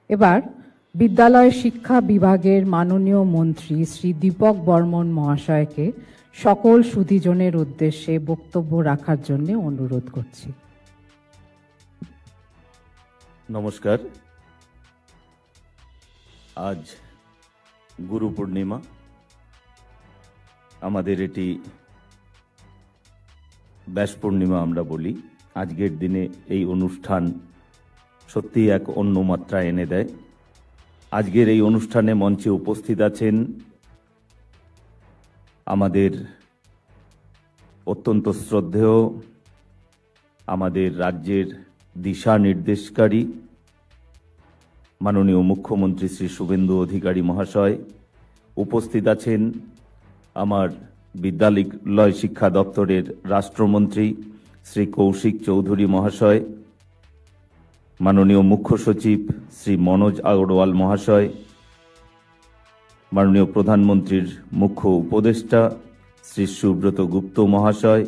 এবার বিদ্যালয় শিক্ষা বিভাগের মাননীয় মন্ত্রী শ্রী দীপক বর্মন মহাশয়কে সকল সুধীজনের উদ্দেশ্যে বক্তব্য রাখার জন্য অনুরোধ করছি। নমস্কার। আজ গুরু পূর্ণিমা। আমাদের এটি ব্যাস পূর্ণিমা আমরা বলি। আজকের দিনে এই অনুষ্ঠান সত্যি এক অন্য মাত্রা এনে দেয়। আজকের এই অনুষ্ঠানে মঞ্চে উপস্থিত আছেন আমাদের অত্যন্ত শ্রদ্ধেয় আমাদের রাজ্যের দিশা নির্দেশকারী মাননীয় মুখ্যমন্ত্রী শ্রী শুভেন্দু অধিকারী মহাশয়। উপস্থিত আছেন আমার বিদ্যালয় শিক্ষা দপ্তরের রাষ্ট্রমন্ত্রী শ্রী কৌশিক চৌধুরী মহাশয়, মাননীয় মুখ্য সচিব শ্রী মনোজ আগরওয়াল মহাশয়, মাননীয় প্রধানমন্ত্রীর মুখ্য উপদেষ্টা শ্রী সুব্রত গুপ্ত মহাশয়,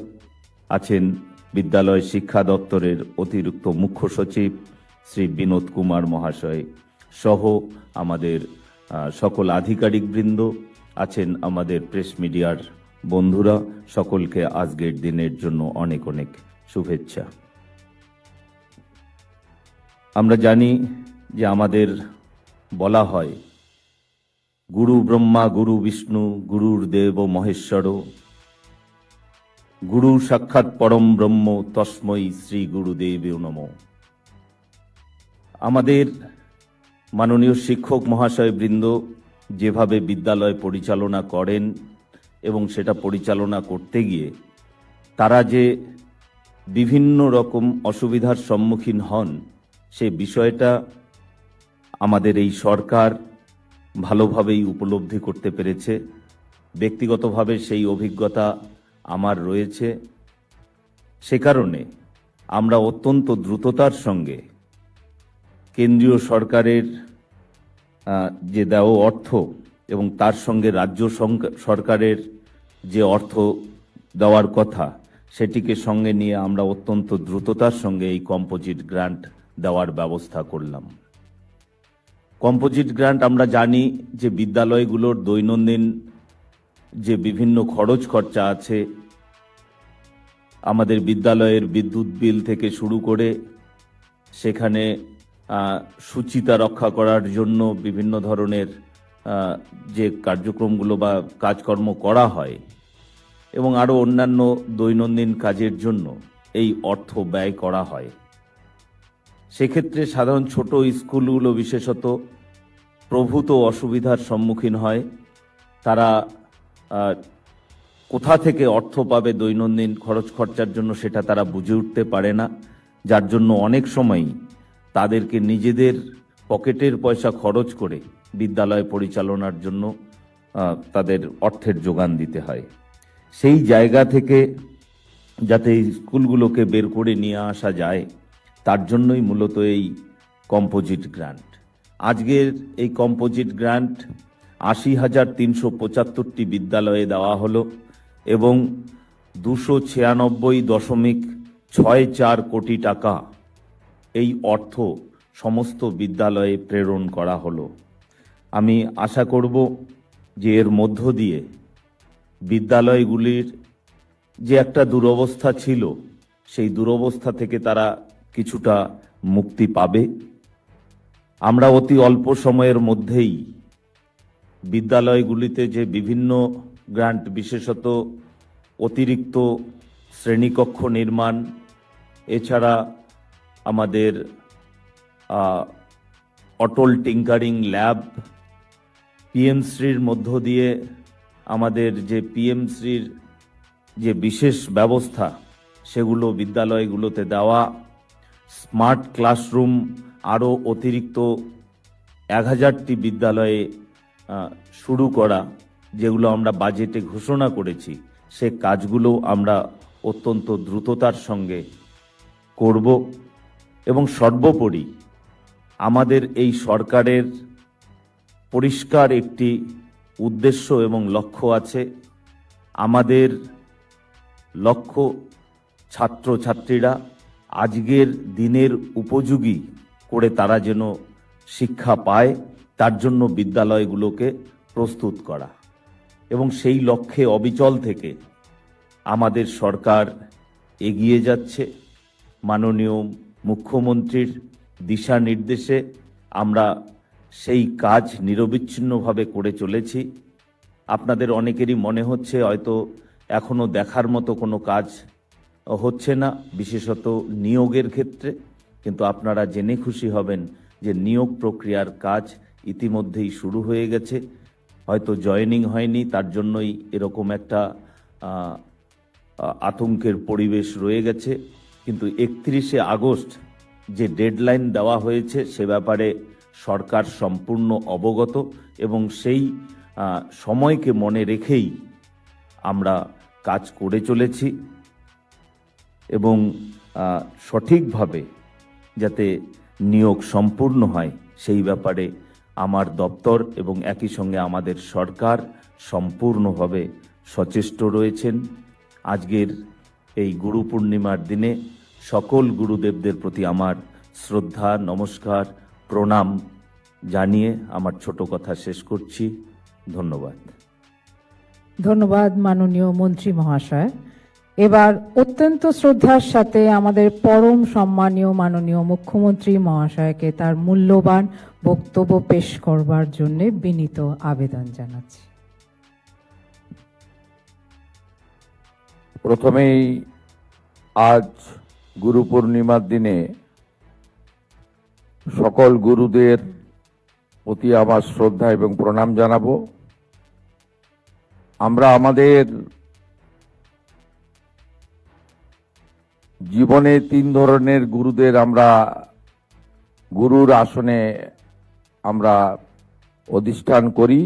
আছেন বিদ্যালয় শিক্ষা দপ্তরের অতিরিক্ত মুখ্য সচিব শ্রী বিনোদ কুমার মহাশয় সহ আমাদের সকল আধিকারিকবৃন্দ, আছেন আমাদের প্রেস মিডিয়ার বন্ধুরা। সকলকে আজকের দিনের জন্য অনেক অনেক শুভেচ্ছা। আমরা জানি যে আমাদের বলা হয় গুরু ব্রহ্মা গুরু বিষ্ণু গুরুর দেব মহেশ্বর, গুরু সাক্ষাৎ পরম ব্রহ্ম তস্मै শ্রী গুরুদেবে নমঃ। আমাদের মাননীয় শিক্ষক মহাশয় বৃন্দ যেভাবে বিদ্যালয় পরিচালনা করেন এবং সেটা পরিচালনা করতে গিয়ে তারা যে বিভিন্ন রকম অসুবিধার সম্মুখীন হন, সে বিষয়টা আমাদের এই সরকার ভালোভাবেই উপলব্ধি করতে পেরেছে। ব্যক্তিগতভাবে সেই অভিজ্ঞতা আমার রয়েছে। সে কারণে আমরা অত্যন্ত দ্রুততার সঙ্গে কেন্দ্রীয় সরকারের যে দেওয়া অর্থ এবং তার সঙ্গে রাজ্য সরকারের যে অর্থ দেওয়ার কথা, সেটিকে সঙ্গে নিয়ে আমরা অত্যন্ত দ্রুততার সঙ্গে এই কম্পোজিট গ্রান্ট দেওয়ার ব্যবস্থা করলাম। কম্পোজিট গ্রান্ট আমরা জানি যে বিদ্যালয়গুলোর দৈনন্দিন যে বিভিন্ন খরচ খরচা আছে, আমাদের বিদ্যালয়ের বিদ্যুৎ বিল থেকে শুরু করে সেখানে সুচিতা রক্ষা করার জন্য বিভিন্ন ধরনের যে কার্যক্রমগুলো বা কাজকর্ম করা হয় এবং আরও অন্যান্য দৈনন্দিন কাজের জন্য এই অর্থ ব্যয় করা হয়। সেক্ষেত্রে সাধারণ ছোট স্কুলগুলো বিশেষত প্রভূত অসুবিধার সম্মুখীন হয়। তারা কোথা থেকে অর্থ পাবে দৈনন্দিন খরচ খরচার জন্য সেটা তারা বুঝে উঠতে পারে না, যার জন্য অনেক সময়ই তাদেরকে নিজেদের পকেটের পয়সা খরচ করে বিদ্যালয় পরিচালনার জন্য তাদের অর্থের যোগান দিতে হয়। সেই জায়গা থেকে যাতে স্কুলগুলোকে বের করে নিয়ে আসা যায়, তার জন্যই মূলত এই কম্পোজিট গ্রান্ট। আজকের এই কম্পোজিট গ্রান্ট 80,375টি বিদ্যালয়ে দেওয়া হলো এবং 296.64 কোটি টাকা এই অর্থ সমস্ত বিদ্যালয়ে প্রেরণ করা হলো। আমি আশা করব যে এর মধ্য দিয়ে বিদ্যালয়গুলির যে একটা দুরবস্থা ছিল, সেই দুরবস্থা থেকে তারা কিছুটা মুক্তি পাবে। আমরা অতি অল্প সময়ের মধ্যেই বিদ্যালয়গুলিতে যে বিভিন্ন গ্রান্ট, বিশেষত অতিরিক্ত শ্রেণীকক্ষ নির্মাণ, এছাড়া আমাদের অটল টিঙ্কারিং ল্যাব, পিএমশ্রীর মধ্য দিয়ে আমাদের যে পিএমশ্রীর যে বিশেষ ব্যবস্থা, সেগুলো বিদ্যালয়গুলোতে দেওয়া, স্মার্ট ক্লাসরুম আরও অতিরিক্ত 1000টি বিদ্যালয়ে শুরু করা, যেগুলো আমরা বাজেটে ঘোষণা করেছি, সে কাজগুলো আমরা অত্যন্ত দ্রুততার সঙ্গে করব। এবং সর্বোপরি আমাদের এই সরকারের পরিষ্কার একটি উদ্দেশ্য এবং লক্ষ্য আছে। আমাদের লক্ষ্য ছাত্রছাত্রীরা আজকের দিনের উপযোগী করে তারা যেন শিক্ষা পায় তার জন্য বিদ্যালয়গুলোকে প্রস্তুত করা, এবং সেই লক্ষ্যে অবিচল থেকে আমাদের সরকার এগিয়ে যাচ্ছে। মাননীয় মুখ্যমন্ত্রীর দিশা নির্দেশে আমরা সেই কাজ নিরবিচ্ছিন্নভাবে করে চলেছি। আপনাদের অনেকেরই মনে হচ্ছে হয়তো এখনো দেখার মতো কোনো কাজ হচ্ছে না, বিশেষত নিয়োগের ক্ষেত্রে, কিন্তু আপনারা জেনে খুশি হবেন যে নিয়োগ প্রক্রিয়ার কাজ ইতিমধ্যেই শুরু হয়ে গেছে। হয়তো জয়েনিং হয়নি, তার জন্যই এরকম একটা আতঙ্কের পরিবেশ রয়ে গেছে, কিন্তু 31শে আগস্ট যে ডেডলাইন দেওয়া হয়েছে সে ব্যাপারে সরকার সম্পূর্ণ অবগত, এবং সেই সময়কে মনে রেখেই আমরা কাজ করে চলেছি, এবং সঠিকভাবে যাতে নিয়োগ সম্পূর্ণ হয় সেই ব্যাপারে আমার দপ্তর এবং একই সঙ্গে আমাদের সরকার সম্পূর্ণভাবে সচেষ্ট রয়েছেন। আজকের এই গুরু পূর্ণিমার দিনে সকল গুরুদেবদের প্রতি আমার শ্রদ্ধা, নমস্কার, প্রণাম জানিয়ে আমার ছোট কথা শেষ করছি। ধন্যবাদ। ধন্যবাদ মাননীয় মন্ত্রী মহাশয়। এবার অত্যন্ত শ্রদ্ধার সাথে আমাদের পরম সম্মানীয় মাননীয় মুখ্যমন্ত্রী মহাশয়কে তার মূল্যবান বক্তব্য পেশ করবার জন্য বিনীত আবেদন জানাচ্ছি। প্রথমেই আজ গুরু পূর্ণিমার দিনে সকল গুরুদের প্রতি আমার শ্রদ্ধা এবং প্রণাম জানাবো। আমরা আমাদের জীবনে 3 ধরনের গুরুদের আমরা গুরুর আসনে আমরা অধিষ্ঠান করি।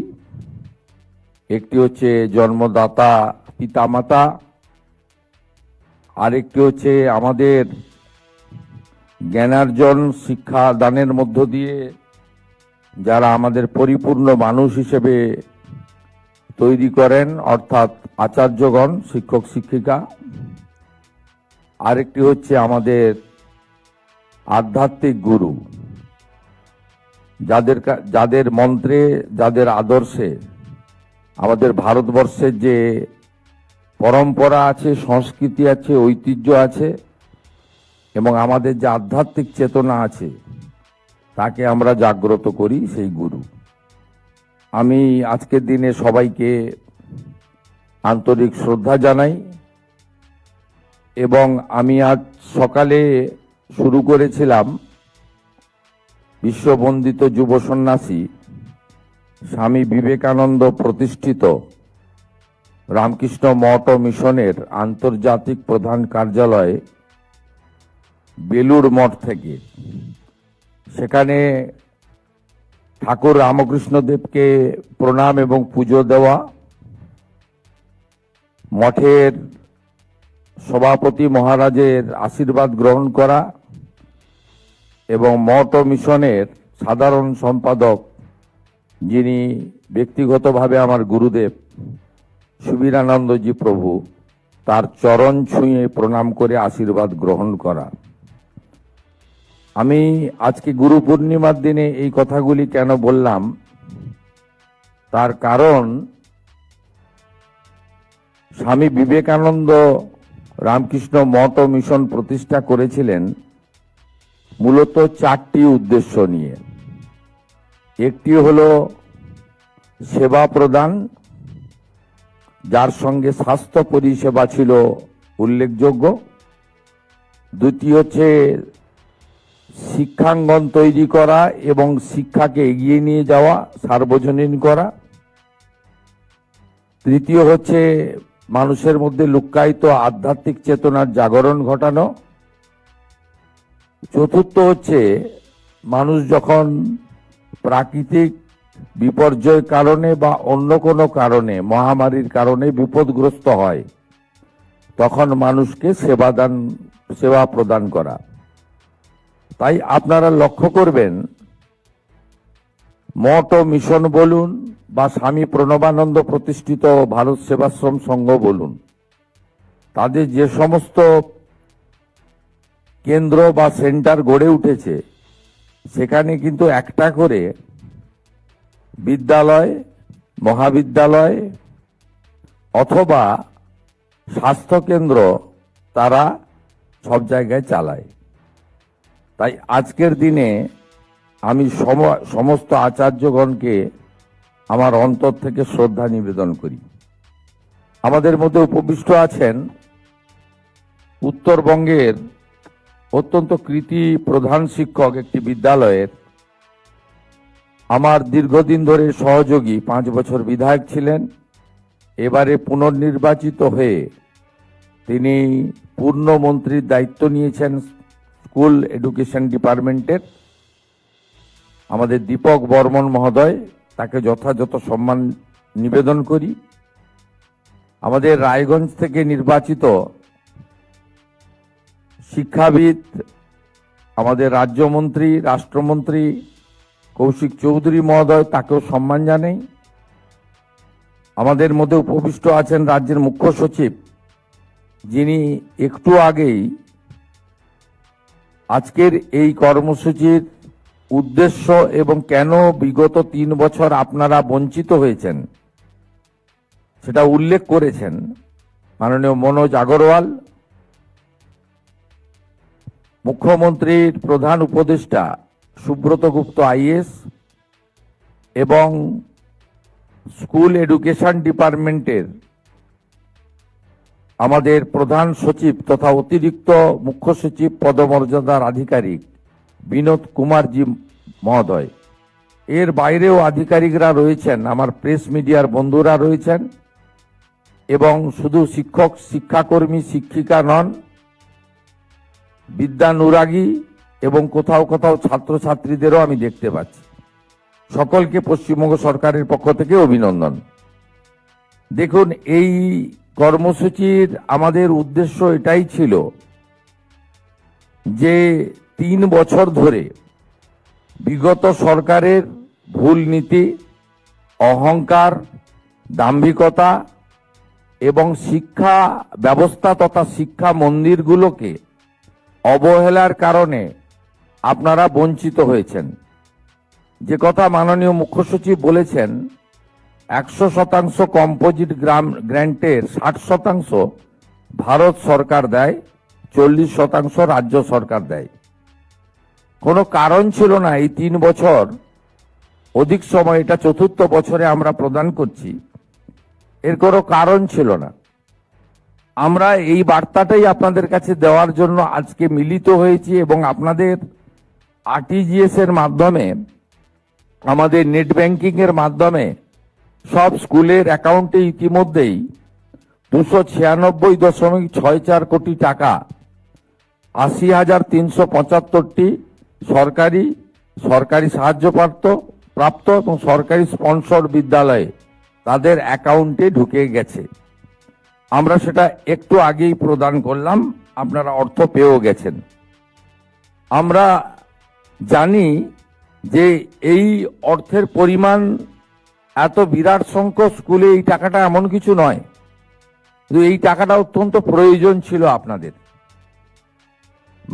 একটি হচ্ছে জন্মদাতা পিতামাতা, আরেকটি হচ্ছে আমাদের জ্ঞানার্জন শিক্ষা দানের মধ্য দিয়ে যারা আমাদের পরিপূর্ণ মানুষ হিসেবে তৈরি করেন, অর্থাৎ আচার্যগণ, শিক্ষক শিক্ষিকা। আরেকটি হচ্ছে আমাদের আধ্যাত্মিক গুরু, যাদের মন্ত্রে, যাদের আদর্শে আমাদের ভারতবর্ষের যে পরম্পরা আছে, সংস্কৃতি আছে, ঐতিহ্য আছে, এবং আমাদের যে আধ্যাত্মিক চেতনা আছে তাকে আমরা জাগ্রত করি, সেই গুরু। আমি আজকের দিনে সবাইকে আন্তরিক শ্রদ্ধা জানাই, এবং আমি আজ সকালে শুরু করেছিলাম বিশ্ববন্দিত যুব সন্ন্যাসী স্বামী বিবেকানন্দ প্রতিষ্ঠিত রামকৃষ্ণ মঠ ও মিশনের আন্তর্জাতিক প্রধান কার্যালয় বেলুড় মঠ থেকে। সেখানে ঠাকুর রামকৃষ্ণদেবকে প্রণাম এবং পুজো দেওয়া, মঠের সভাপতি মহারাজের আশীর্বাদ গ্রহণ করা, এবং মঠ ও মিশনের সাধারণ সম্পাদক, যিনি ব্যক্তিগতভাবে আমার গুরুদেব সুবীরানন্দজি প্রভু, তার চরণ ছুঁয়ে প্রণাম করে আশীর্বাদ গ্রহণ করা। আমি আজকে গুরু পূর্ণিমার দিনে এই কথাগুলি কেন বললাম, তার কারণ স্বামী বিবেকানন্দ রামকৃষ্ণ মঠ ও মিশন প্রতিষ্ঠা করেছিলেন মূলত 4টি উদ্দেশ্য নিয়ে। একটি হলো সেবা প্রদান, যার সঙ্গে স্বাস্থ্য পরিষেবা ছিল উল্লেখযোগ্য। দুটি হচ্ছে শিক্ষাঙ্গন তৈরি করা এবং শিক্ষাকে এগিয়ে নিয়ে যাওয়া, সার্বজনীন করা। তৃতীয় হচ্ছে মানুষের মধ্যে লুক্কায়িত আধ্যাত্মিক চেতনার জাগরণ ঘটানো। চতুর্থ হচ্ছে মানুষ যখন প্রাকৃতিক বিপর্যয়ের কারণে বা অন্য কোনো কারণে, মহামারীর কারণে বিপদগ্রস্ত হয়, তখন মানুষকে সেবা প্রদান করা। তাই আপনারা লক্ষ্য করবেন, মঠ ও মিশন বলুন বা স্বামী প্রণবানন্দ প্রতিষ্ঠিত ভারত সেবাশ্রম সংঘ বলুন, তাদের যে সমস্ত কেন্দ্র বা সেন্টার গড়ে উঠেছে সেখানে কিন্তু একটা করে বিদ্যালয়, মহাবিদ্যালয় অথবা স্বাস্থ্যকেন্দ্র তারা সব জায়গায় চালায়। তাই আজকের দিনে আমি সমস্ত আচার্যগণকে আমার অন্তর থেকে শ্রদ্ধা নিবেদন করি। আমাদের মধ্যে উপবিষ্ট আছেন উত্তরবঙ্গের অত্যন্ত কৃতী প্রধান শিক্ষক একটি বিদ্যালয়ের, আমার দীর্ঘদিন ধরে সহযোগী, 5 বছর বিধায়ক ছিলেন, এবারে পুনর্নির্বাচিত হয়ে তিনি পূর্ণ মন্ত্রীর দায়িত্ব নিয়েছেন স্কুল এডুকেশন ডিপার্টমেন্টের। আমাদের দীপক বর্মন মহোদয়, তাকে যথাযথ সম্মান নিবেদন করি। আমাদের রায়গঞ্জ থেকে নির্বাচিত শিক্ষাবিদ, আমাদের রাজ্যমন্ত্রী, রাষ্ট্রমন্ত্রী কৌশিক চৌধুরী মহোদয়, তাকেও সম্মান জানাই। আমাদের মধ্যে উপবিষ্ট আছেন রাজ্যের মুখ্য সচিব, যিনি একটু আগেই আজকের এই কর্মসূচির উদ্দেশ্য এবং কেন বিগত 3 বছর আপনারা বঞ্চিত হয়েছেন সেটা উল্লেখ করেছেন। মাননীয় মনোজ আগরওয়াল, মুখ্যমন্ত্রীর প্রধান উপদেষ্টা সুব্রত গুপ্ত আইএস এবং স্কুল এডুকেশন ডিপার্টমেন্টের আমাদের প্রধান সচিব তথা অতিরিক্ত মুখ্য সচিব পদমর্যাদার আধিকারিক বিনোদ কুমারজি মহোদয়, এর বাইরেও আধিকারিকরা রয়েছেন, আমার প্রেস মিডিয়ার বন্ধুরা রয়েছেন, এবং শুধু শিক্ষক, শিক্ষাকর্মী, শিক্ষিকা নন, বিদ্যানুরাগী এবং কোথাও কোথাও ছাত্রছাত্রীদেরও আমি দেখতে পাচ্ছি। সকলকে পশ্চিমবঙ্গ সরকারের পক্ষ থেকে অভিনন্দন। দেখুন, এই কর্মসূচির আমাদের উদ্দেশ্য এটাই ছিল যে 3 বছর ধরে বিগত সরকারের ভুল নীতি, অহংকার, দাম্ভিকতা এবং শিক্ষা ব্যবস্থা তথা শিক্ষা মন্দিরগুলোকে অবহেলার কারণে আপনারা বঞ্চিত হয়েছেন। যে কথা মাননীয় মুখ্য সচিব বলেছেন, 100% কম্পোজিট গ্র্যান্টের 60% ভারত সরকার দেয়, 40% রাজ্য সরকার দেয়। কোনো কারণ ছিল না এই 3 বছর অধিক সময়, এটা 4র্থ বছরে আমরা প্রদান করছি, এর কোনো কারণ ছিল না। আমরা এই বার্তাটাই আপনাদের কাছে দেওয়ার জন্য আজকে মিলিত হয়েছি এবং আপনাদের আরটিজিএস এর মাধ্যমে, আমাদের নেট ব্যাংকিং এর মাধ্যমে সব স্কুলের অ্যাকাউন্টে ইতিমধ্যেই 296.64 কোটি টাকা, 80,375টি সরকারি সাহায্যপ্রাপ্ত এবং সরকারি স্পন্সর বিদ্যালয়ে তাদের অ্যাকাউন্টে ঢুকে গেছে। আমরা সেটা একটু আগেই প্রদান করলাম, আপনারা অর্থ পেয়েও গেছেন। আমরা জানি যে এই অর্থের পরিমাণ এত বিরাট সংখ্যক স্কুলে এই টাকাটা এমন কিছু নয়, কিন্তু এই টাকাটা অত্যন্ত প্রয়োজন ছিল আপনাদের।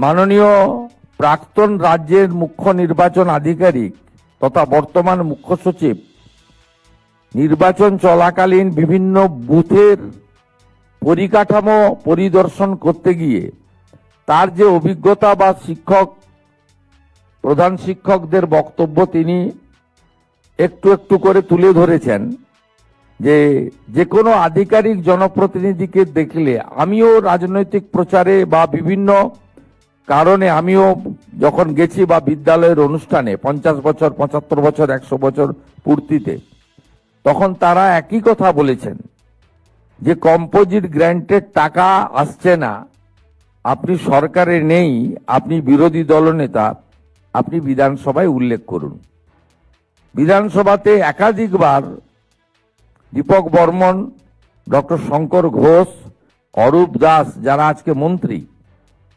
মাননীয় প্রাক্তন রাজ্যের মুখ্য নির্বাচন আধিকারিক তথা বর্তমান মুখ্য সচিব নির্বাচন চলাকালীন বিভিন্ন বুথের পরিকাঠামো পরিদর্শন করতে গিয়ে তার যে অভিজ্ঞতা বা প্রধান শিক্ষকদের বক্তব্য তিনি একটু একটু করে তুলে ধরেছেন, যে কোনো আধিকারিক জনপ্রতিনিধিকে দেখলে, আমিও রাজনৈতিক প্রচারে বা বিভিন্ন কারণে আমিও যখন গেছি বা বিদ্যালয়ের অনুষ্ঠানে 50 বছর, 75 বছর, 100 বছর পূর্তিতে, তখন তারা একই কথা বলেছেন যে কম্পোজিট গ্র্যান্টের টাকা আসছে না, আপনি সরকারে নেই, আপনি বিরোধী দলনেতা, আপনি বিধানসভায় উল্লেখ করুন। বিধানসভাতে একাধিকবার দীপক বর্মন, ডক্টর শঙ্কর ঘোষ, অরূপ দাস, যারা আজকে মন্ত্রী,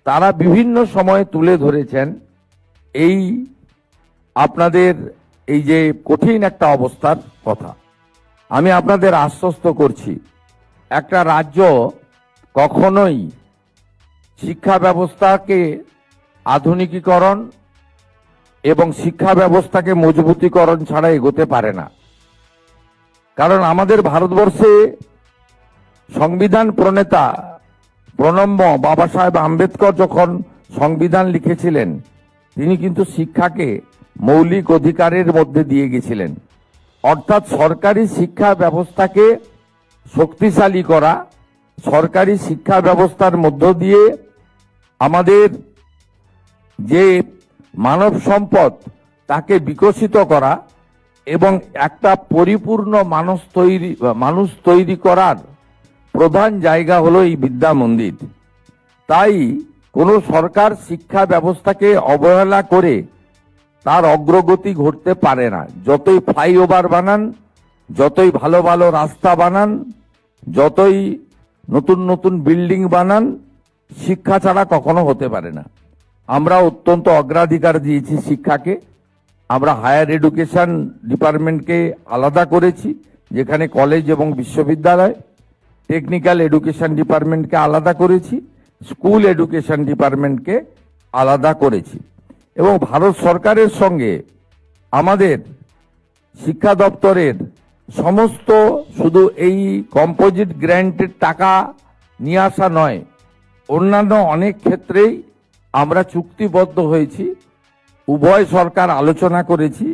তারা বিভিন্ন সময়ে তুলে ধরেছেন এই আপনাদের এই যে কঠিন একটা অবস্থার কথা। আমি আপনাদের আশ্বস্ত করছি, একটা রাজ্য কখনোই শিক্ষা ব্যবস্থাকে আধুনিকীকরণ এবং শিক্ষা ব্যবস্থাকে মজবুতীকরণ ছাড়া এগোতে পারে না। কারণ আমাদের ভারতবর্ষে সংবিধান প্রণেতা প্রণম্য বাবা সাহেব আম্বেদকর যখন সংবিধান লিখেছিলেন, তিনি কিন্তু শিক্ষাকে মৌলিক অধিকারের মধ্যে দিয়ে গেছিলেন। অর্থাৎ সরকারি শিক্ষা ব্যবস্থাকে শক্তিশালী করা, সরকারি শিক্ষা ব্যবস্থার মধ্য দিয়ে আমাদের যে মানব সম্পদ তাকে বিকশিত করা এবং একটা পরিপূর্ণ মানুষ তৈরি করার প্রধান জায়গা হলো এই বিদ্যা মন্দির। তাই কোনো সরকার শিক্ষা ব্যবস্থাকে অবহেলা করে তার অগ্রগতি ঘটতে পারে না। যতই ফ্লাইওভার বানান, যতই ভালো ভালো রাস্তা বানান, যতই নতুন নতুন বিল্ডিং বানান, শিক্ষা ছাড়া কখনো হতে পারে না। আমরা অত্যন্ত অগ্রাধিকার দিয়েছি শিক্ষাকে। আমরা হায়ার এডুকেশন ডিপার্টমেন্টকে আলাদা করেছি, যেখানে কলেজ এবং বিশ্ববিদ্যালয়, টেকনিক্যাল এডুকেশন ডিপার্টমেন্টকে আলাদা করেছি, স্কুল এডুকেশন ডিপার্টমেন্টকে আলাদা করেছি। এবং ভারত সরকারের সঙ্গে আমাদের শিক্ষা দপ্তরের সমস্ত শুধু এই কম্পোজিট গ্র্যান্টের টাকা নিয়ে আসা নয়, অন্যান্য অনেক ক্ষেত্রেই আমরা চুক্তিবদ্ধ হয়েছি। উভয় সরকার আলোচনা করেছি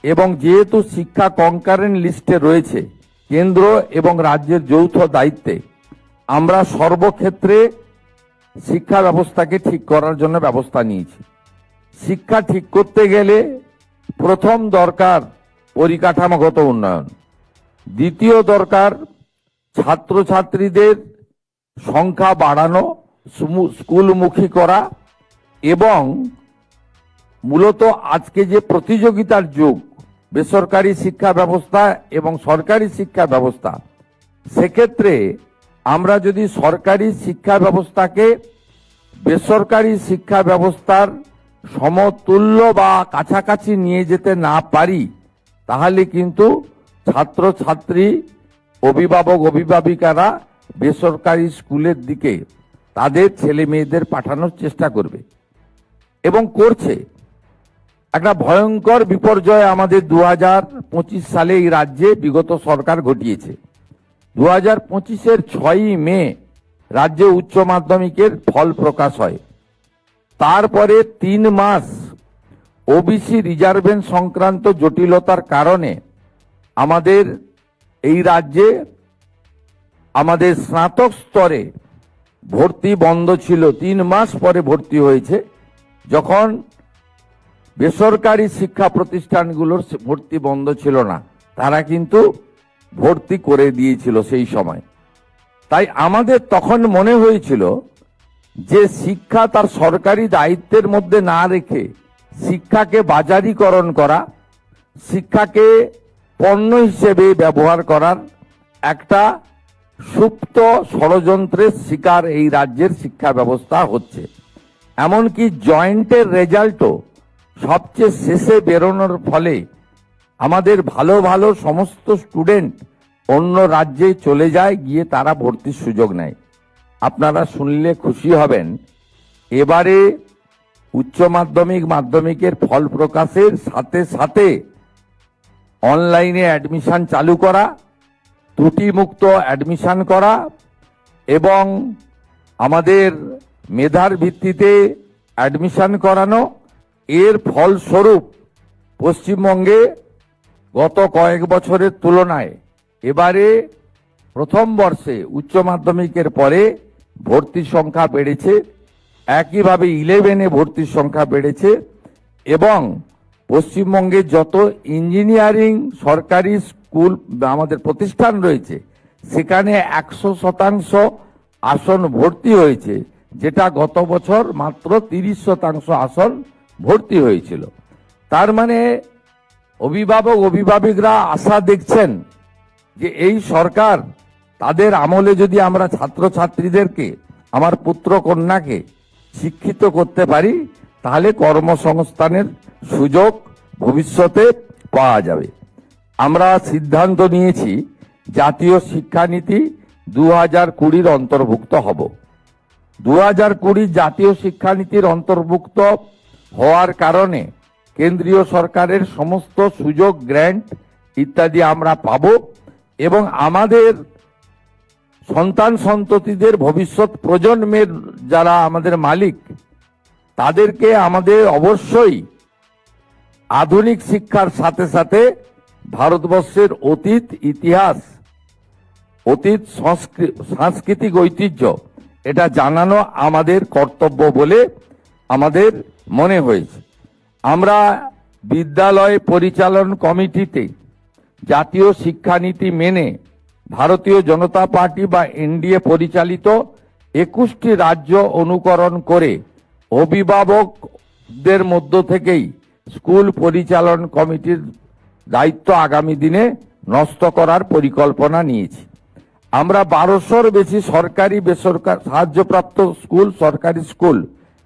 এবং যেহেতু শিক্ষা কনকারেন্ট লিস্টে রয়েছে, কেন্দ্র এবং রাজ্যের যৌথ দায়িত্বে, আমরা সর্বক্ষেত্রে শিক্ষা ব্যবস্থাকে ঠিক করার জন্য ব্যবস্থা নিয়েছি। শিক্ষা ঠিক করতে গেলে প্রথম দরকার পরিকাঠামোগত উন্নয়ন, দ্বিতীয় দরকার ছাত্রছাত্রীদের সংখ্যা বাড়ানো, স্কুলমুখী করা এবং মূলত আজকে যে প্রতিযোগিতার যুগ, বেসরকারি শিক্ষা ব্যবস্থা এবং সরকারি শিক্ষা ব্যবস্থা, সেক্ষেত্রে আমরা যদি সরকারি শিক্ষা ব্যবস্থাকে বেসরকারি শিক্ষা ব্যবস্থার সমতুল্য বা কাছাকাছি নিয়ে যেতে না পারি, তাহলে কিন্তু ছাত্রছাত্রী, অভিভাবক অভিভাবিকারা বেসরকারি স্কুলের দিকে তাদের ছেলে মেয়েদের পাঠানোর চেষ্টা করবে এবং করছে। একটা ভয়ঙ্কর বিপর্যয় আমাদের 2025 সালে এই রাজ্যে বিগত সরকার ঘটিয়েছে। 2025-এর 6ই মে রাজ্যে উচ্চ মাধ্যমিকের ফল প্রকাশ হয়। তারপরে 3 মাস ওবিসি রিজার্ভেশন সংক্রান্ত জটিলতার কারণে আমাদের এই রাজ্যে আমাদের স্নাতক স্তরে ভর্তি বন্ধ ছিল। 3 মাস পরে ভর্তি হয়েছে, যখন বেসরকারি শিক্ষা প্রতিষ্ঠানগুলোর ভর্তি বন্ধ ছিল না, তারা কিন্তু ভর্তি করে দিয়েছিল সেই সময়। তাই আমাদের তখন মনে হয়েছিল যে শিক্ষা তার সরকারি দায়িত্বের মধ্যে না রেখে শিক্ষাকে বাজারিকরণ করা, শিক্ষাকে পণ্য হিসেবে ব্যবহার করার একটা সুপ্ত ষড়যন্ত্রের শিকার এই রাজ্যের শিক্ষা ব্যবস্থা হচ্ছে। এমনকি জয়েন্টের রেজাল্টও সবচেয়ে শেষে বেরোনোর ফলে আমাদের ভালো ভালো সমস্ত স্টুডেন্ট অন্য রাজ্যে চলে যায়, গিয়ে তারা ভর্তির সুযোগ নেয়। আপনারা শুনলে খুশি হবেন, এবারে উচ্চ মাধ্যমিক মাধ্যমিকের ফল প্রকাশের সাথে সাথে অনলাইনে অ্যাডমিশন চালু করা, ত্রুটিমুক্ত অ্যাডমিশন করা এবং আমাদের মেধার ভিত্তিতে অ্যাডমিশন করানো। এর ফলস্বরূপ পশ্চিমবঙ্গে গত কয়েক বছরের তুলনায় এবারে প্রথম বর্ষে উচ্চ মাধ্যমিকের পরে ভর্তির সংখ্যা বেড়েছে, একইভাবে 11-এ ভর্তির সংখ্যা বেড়েছে এবং পশ্চিমবঙ্গে যত ইঞ্জিনিয়ারিং সরকারি স্কুল আমাদের প্রতিষ্ঠান রয়েছে, সেখানে 100% আসন ভর্তি হয়েছে, যেটা গত বছর মাত্র 30% আসন ভর্তি হয়েছিল। তার মানে অভিভাবক অভিভাবিকরা আশা দেখছেন যে এই সরকার, তাদের আমলে যদি আমরা ছাত্রছাত্রীদেরকে, আমার পুত্র কন্যাকে শিক্ষিত করতে পারি, তাহলে কর্মসংস্থানের সুযোগ ভবিষ্যতে পাওয়া যাবে। আমরা সিদ্ধান্ত নিয়েছি জাতীয় শিক্ষানীতি 2020-র অন্তর্ভুক্ত হব। 2020 জাতীয় শিক্ষানীতির অন্তর্ভুক্ত হওয়ার কারণে কেন্দ্রীয় সরকারের সমস্ত সুযোগ, গ্র্যান্ট ইত্যাদি আমরা পাব এবং আমাদের সন্তান সন্ততিদের ভবিষ্যৎ প্রজন্মের যারা আমাদের মালিক, তাদেরকে আমাদের অবশ্যই আধুনিক শিক্ষার সাথে সাথে ভারতবর্ষের অতীত ইতিহাস, অতীত সাংস্কৃতিক ঐতিহ্য এটা জানানো আমাদের কর্তব্য বলে আমাদের মনে হয়েছে। আমরা বিদ্যালয় পরিচালন কমিটিতে জাতীয় শিক্ষানীতি মেনে ভারতীয় জনতা পার্টি বা এনডিএ পরিচালিত 21টি রাজ্য অনুকরণ করে অভিভাবকদের মধ্য থেকেই স্কুল পরিচালন কমিটির দায়িত্ব আগামী দিনে নষ্ট করার পরিকল্পনা নিয়েছি। আমরা 1200-র বেশি সরকারি বেসরকারি সাহায্যপ্রাপ্ত স্কুল, সরকারি স্কুল,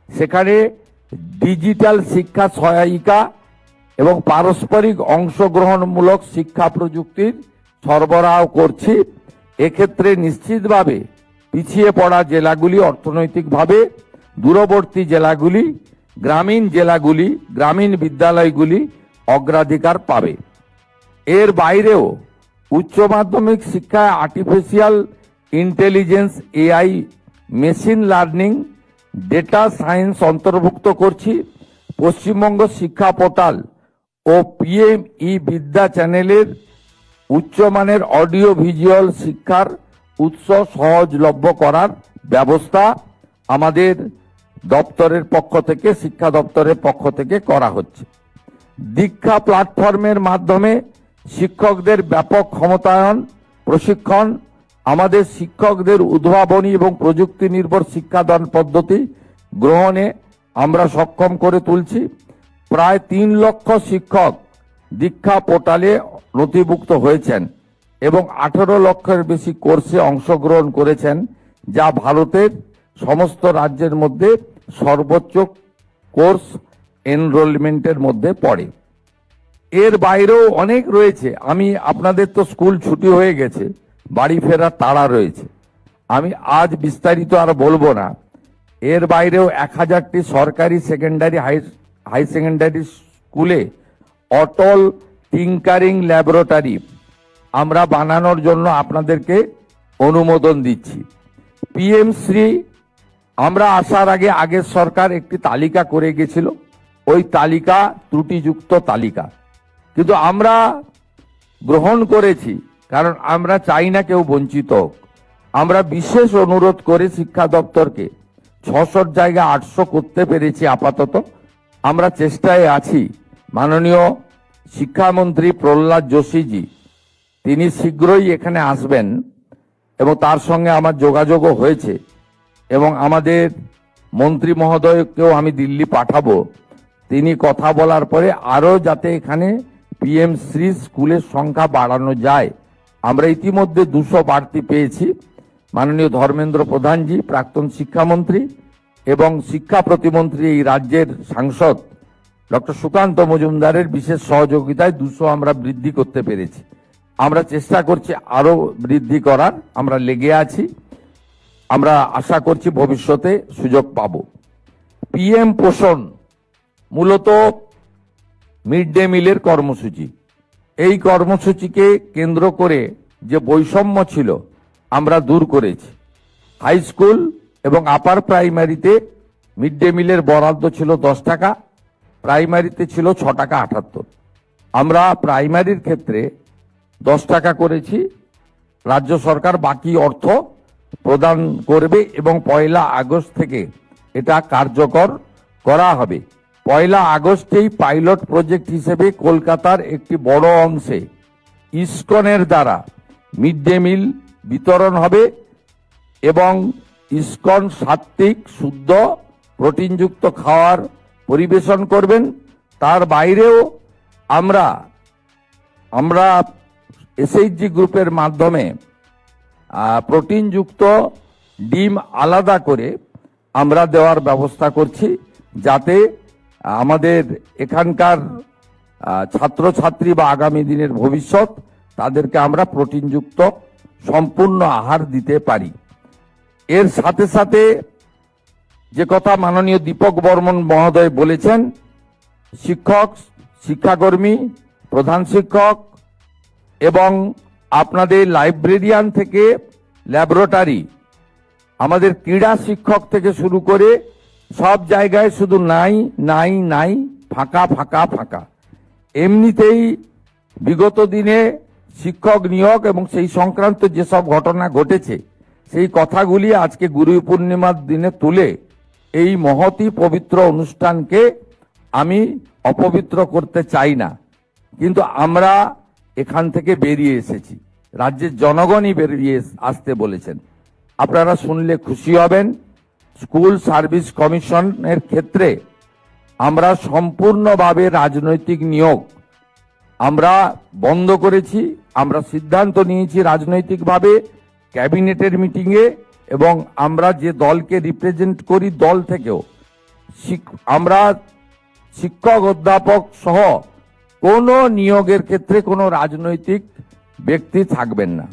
সেখানে ডিজিটাল শিক্ষা সহায়িকা এবং পারস্পরিক অংশগ্রহণমূলক শিক্ষা প্রযুক্তির সরবরাহ করছি। এক্ষেত্রে নিশ্চিতভাবে পিছিয়ে পড়া জেলাগুলি, অর্থনৈতিকভাবে দূরবর্তী জেলাগুলি, গ্রামীণ জেলাগুলি, গ্রামীণ বিদ্যালয়গুলি অগ্রাধিকার পাবে। এর বাইরেও উচ্চ মাধ্যমিক শিক্ষায় artificial intelligence, AI, machine learning, data science অন্তর্ভুক্ত করছি। পশ্চিমবঙ্গ শিক্ষা পোর্টাল ও পিএম ই বিদ্যা চ্যানেলের উচ্চমানের অডিও ভিজুয়াল শিক্ষার উৎস সহজলভ্য করার ব্যবস্থা আমাদের দপ্তরের পক্ষ থেকে, শিক্ষা দপ্তরের পক্ষ থেকে করা হচ্ছে। দীক্ষা প্ল্যাটফর্মের মাধ্যমে শিক্ষকদের ব্যাপক ক্ষমতায়ন, প্রশিক্ষণ, আমাদের শিক্ষকদের উদ্ভাবনী এবং প্রযুক্তি নির্ভর শিক্ষাদান পদ্ধতি গ্রহণে আমরা সক্ষম করে তুলছি। প্রায় 3 লক্ষ শিক্ষক দীক্ষা পোর্টালে নথিভুক্ত হয়েছেন এবং 18 লক্ষের বেশি কোর্সে অংশগ্রহণ করেছেন, যা ভারতের সমস্ত রাজ্যের মধ্যে সর্বোচ্চ কোর্স এনরোলমেন্টের মধ্যে পড়ে। এর বাইরেও অনেক রয়েছে। আপনাদের তো স্কুল ছুটি হয়ে গেছে, বাড়ি ফেরার তাড়া রয়েছে, আমি আজ বিস্তারিত আর বলবো না। এর বাইরেও 1000টি সরকারি সেকেন্ডারি হাই সেকেন্ডারি স্কুলে অটল টিঙ্কারিং ল্যাবরেটরি আমরা বানানোর জন্য আপনাদেরকে অনুমোদন দিচ্ছি। পিএম শ্রী আমরা আসার আগে আগের সরকার একটি তালিকা করে গেছিল, ওই তালিকা ত্রুটিযুক্ত তালিকা, কিন্তু আমরা গ্রহণ করেছি কারণ আমরা চাই না কেউ বঞ্চিত হোক। আমরা বিশেষ অনুরোধ করে শিক্ষা দপ্তরকে 600 জায়গায় 800 করতে পেরেছি আপাতত। আমরা চেষ্টায় আছি। মাননীয় শিক্ষামন্ত্রী প্রহ্লাদ যোশীজি তিনি শীঘ্রই এখানে আসবেন এবং তার সঙ্গে আমার যোগাযোগও হয়েছে এবং আমাদের মন্ত্রী মহোদয়কেও আমি দিল্লি পাঠাবো। তিনি কথা বলার পরে আরো যাতে এখানে পিএম শ্রী স্কুলের সংখ্যা বাড়ানো যায়। আমরা ইতিমধ্যে 200 বাড়তি পেয়েছি। মাননীয় ধর্মেন্দ্র প্রধানজি, প্রাক্তন শিক্ষামন্ত্রী এবং শিক্ষা প্রতিমন্ত্রী এই রাজ্যের সাংসদ ডক্টর সুকান্ত মজুমদারের বিশেষ সহযোগিতায় 200 আমরা বৃদ্ধি করতে পেরেছি। আমরা চেষ্টা করছি আরো বৃদ্ধি করার, আমরা লেগে আছি। আমরা আশা করছি ভবিষ্যতে সুযোগ পাব। পিএম পোষণ মূলত মিড ডে মিলের কর্মসূচি। এই কর্মসূচিকে কেন্দ্র করে যে বৈষম্য ছিল আমরা দূর করেছি। হাই স্কুল এবং আপার প্রাইমারিতে মিড ডে মিলের বরাদ্দ ছিল 10 টাকা, প্রাইমারিতে ছিল 6 টাকা 78। আমরা প্রাইমারির ক্ষেত্রে 10 টাকা করেছি। রাজ্য সরকার বাকি অর্থ প্রদান করবে এবং 1 আগস্ট থেকে এটা কার্যকর করা হবে। 1 আগস্টেই পাইলট প্রজেক্ট হিসেবে কলকাতার একটি বড় অংশে ইসকনের দ্বারা মিড ডে মিল বিতরণ হবে এবং ইসকন সাত্ত্বিক, শুদ্ধ, প্রোটিনযুক্ত খাওয়ার পরিবেশন করবেন। তার বাইরেও আমরা এসএইচজি গ্রুপের মাধ্যমে প্রোটিনযুক্ত ডিম আলাদা করে আমরা দেওয়ার ব্যবস্থা করছি, যাতে আমাদের এখানকার ছাত্রছাত্রী বা আগামী দিনের ভবিষ্যৎ তাদেরকে আমরা প্রোটিনযুক্ত সম্পূর্ণ আহার দিতে পারি। এর সাথে সাথে যে কথা মাননীয় দীপক বর্মন মহোদয় বলেছেন, শিক্ষক, শিক্ষাকর্মী, প্রধান শিক্ষক এবং আপনাদের লাইব্রেরিয়ান থেকে ল্যাবরেটরি, আমাদের ক্রীড়া শিক্ষক থেকে শুরু করে সব জায়গায় শুধু নাই নাই নাই, ফাঁকা ফাঁকা ফাঁকা। এমনিতেই বিগত দিনে শিক্ষক নিয়োগ এবং সেই সংক্রান্ত যেসব ঘটনা ঘটেছে সেই কথাগুলি আজকে গুরু পূর্ণিমার দিনে তুলে এই মহতী পবিত্র অনুষ্ঠানকে আমি অপবিত্র করতে চাই না। কিন্তু আমরা এখান থেকে বেরিয়ে এসেছি, রাজ্যের জনগণই বেরিয়ে আসতে বলেছেন। আপনারা শুনলে খুশি হবেন, স্কুল সার্ভিস কমিশনের ক্ষেত্রে আমরা সম্পূর্ণভাবে রাজনৈতিক নিয়োগ আমরা বন্ধ করেছি। আমরা সিদ্ধান্ত নিয়েছি রাজনৈতিকভাবে ক্যাবিনেটের মিটিংয়ে, এবং আমরা যে দলকে রিপ্রেজেন্ট করি দল থেকেও আমরা শিক্ষক অধ্যাপক সহ কোনো নিয়োগের ক্ষেত্রে কোনো রাজনৈতিক ব্যক্তি থাকবেন না।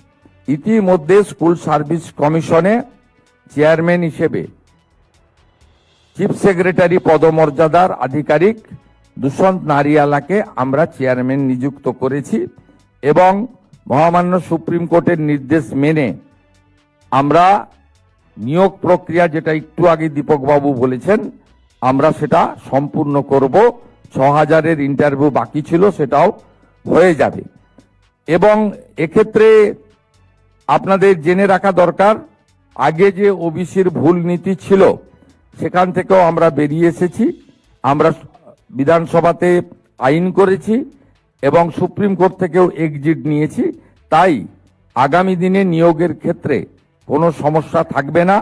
ইতিমধ্যে স্কুল সার্ভিস কমিশনে চেয়ারম্যান হিসেবে চিফ সেক্রেটারি পদমর্যাদার আধিকারিক দুষ্যন্ত নারিয়ালাকে আমরা চেয়ারম্যান নিযুক্ত করেছি, এবং মহামান্য সুপ্রিম কোর্টের নির্দেশ মেনে আমরা নিয়োগ প্রক্রিয়া, যেটা একটু আগে দীপকবাবু বলেছেন, আমরা সেটা সম্পূর্ণ করব। ৬,০০০-এর ইন্টারভিউ বাকি ছিল, সেটাও হয়ে যাবে। এবং এক্ষেত্রে আপনাদের জেনে রাখা দরকার, আগে যে ওবিসির ভুল নীতি ছিল সেখান থেকেও আমরা বেরিয়ে এসেছি। আমরা বিধানসভাতে আইন করেছি এবং সুপ্রিম কোর্ট থেকেও এক্সিট নিয়েছি। তাই আগামী দিনে নিয়োগের ক্ষেত্রে কোনো সমস্যা থাকবে না।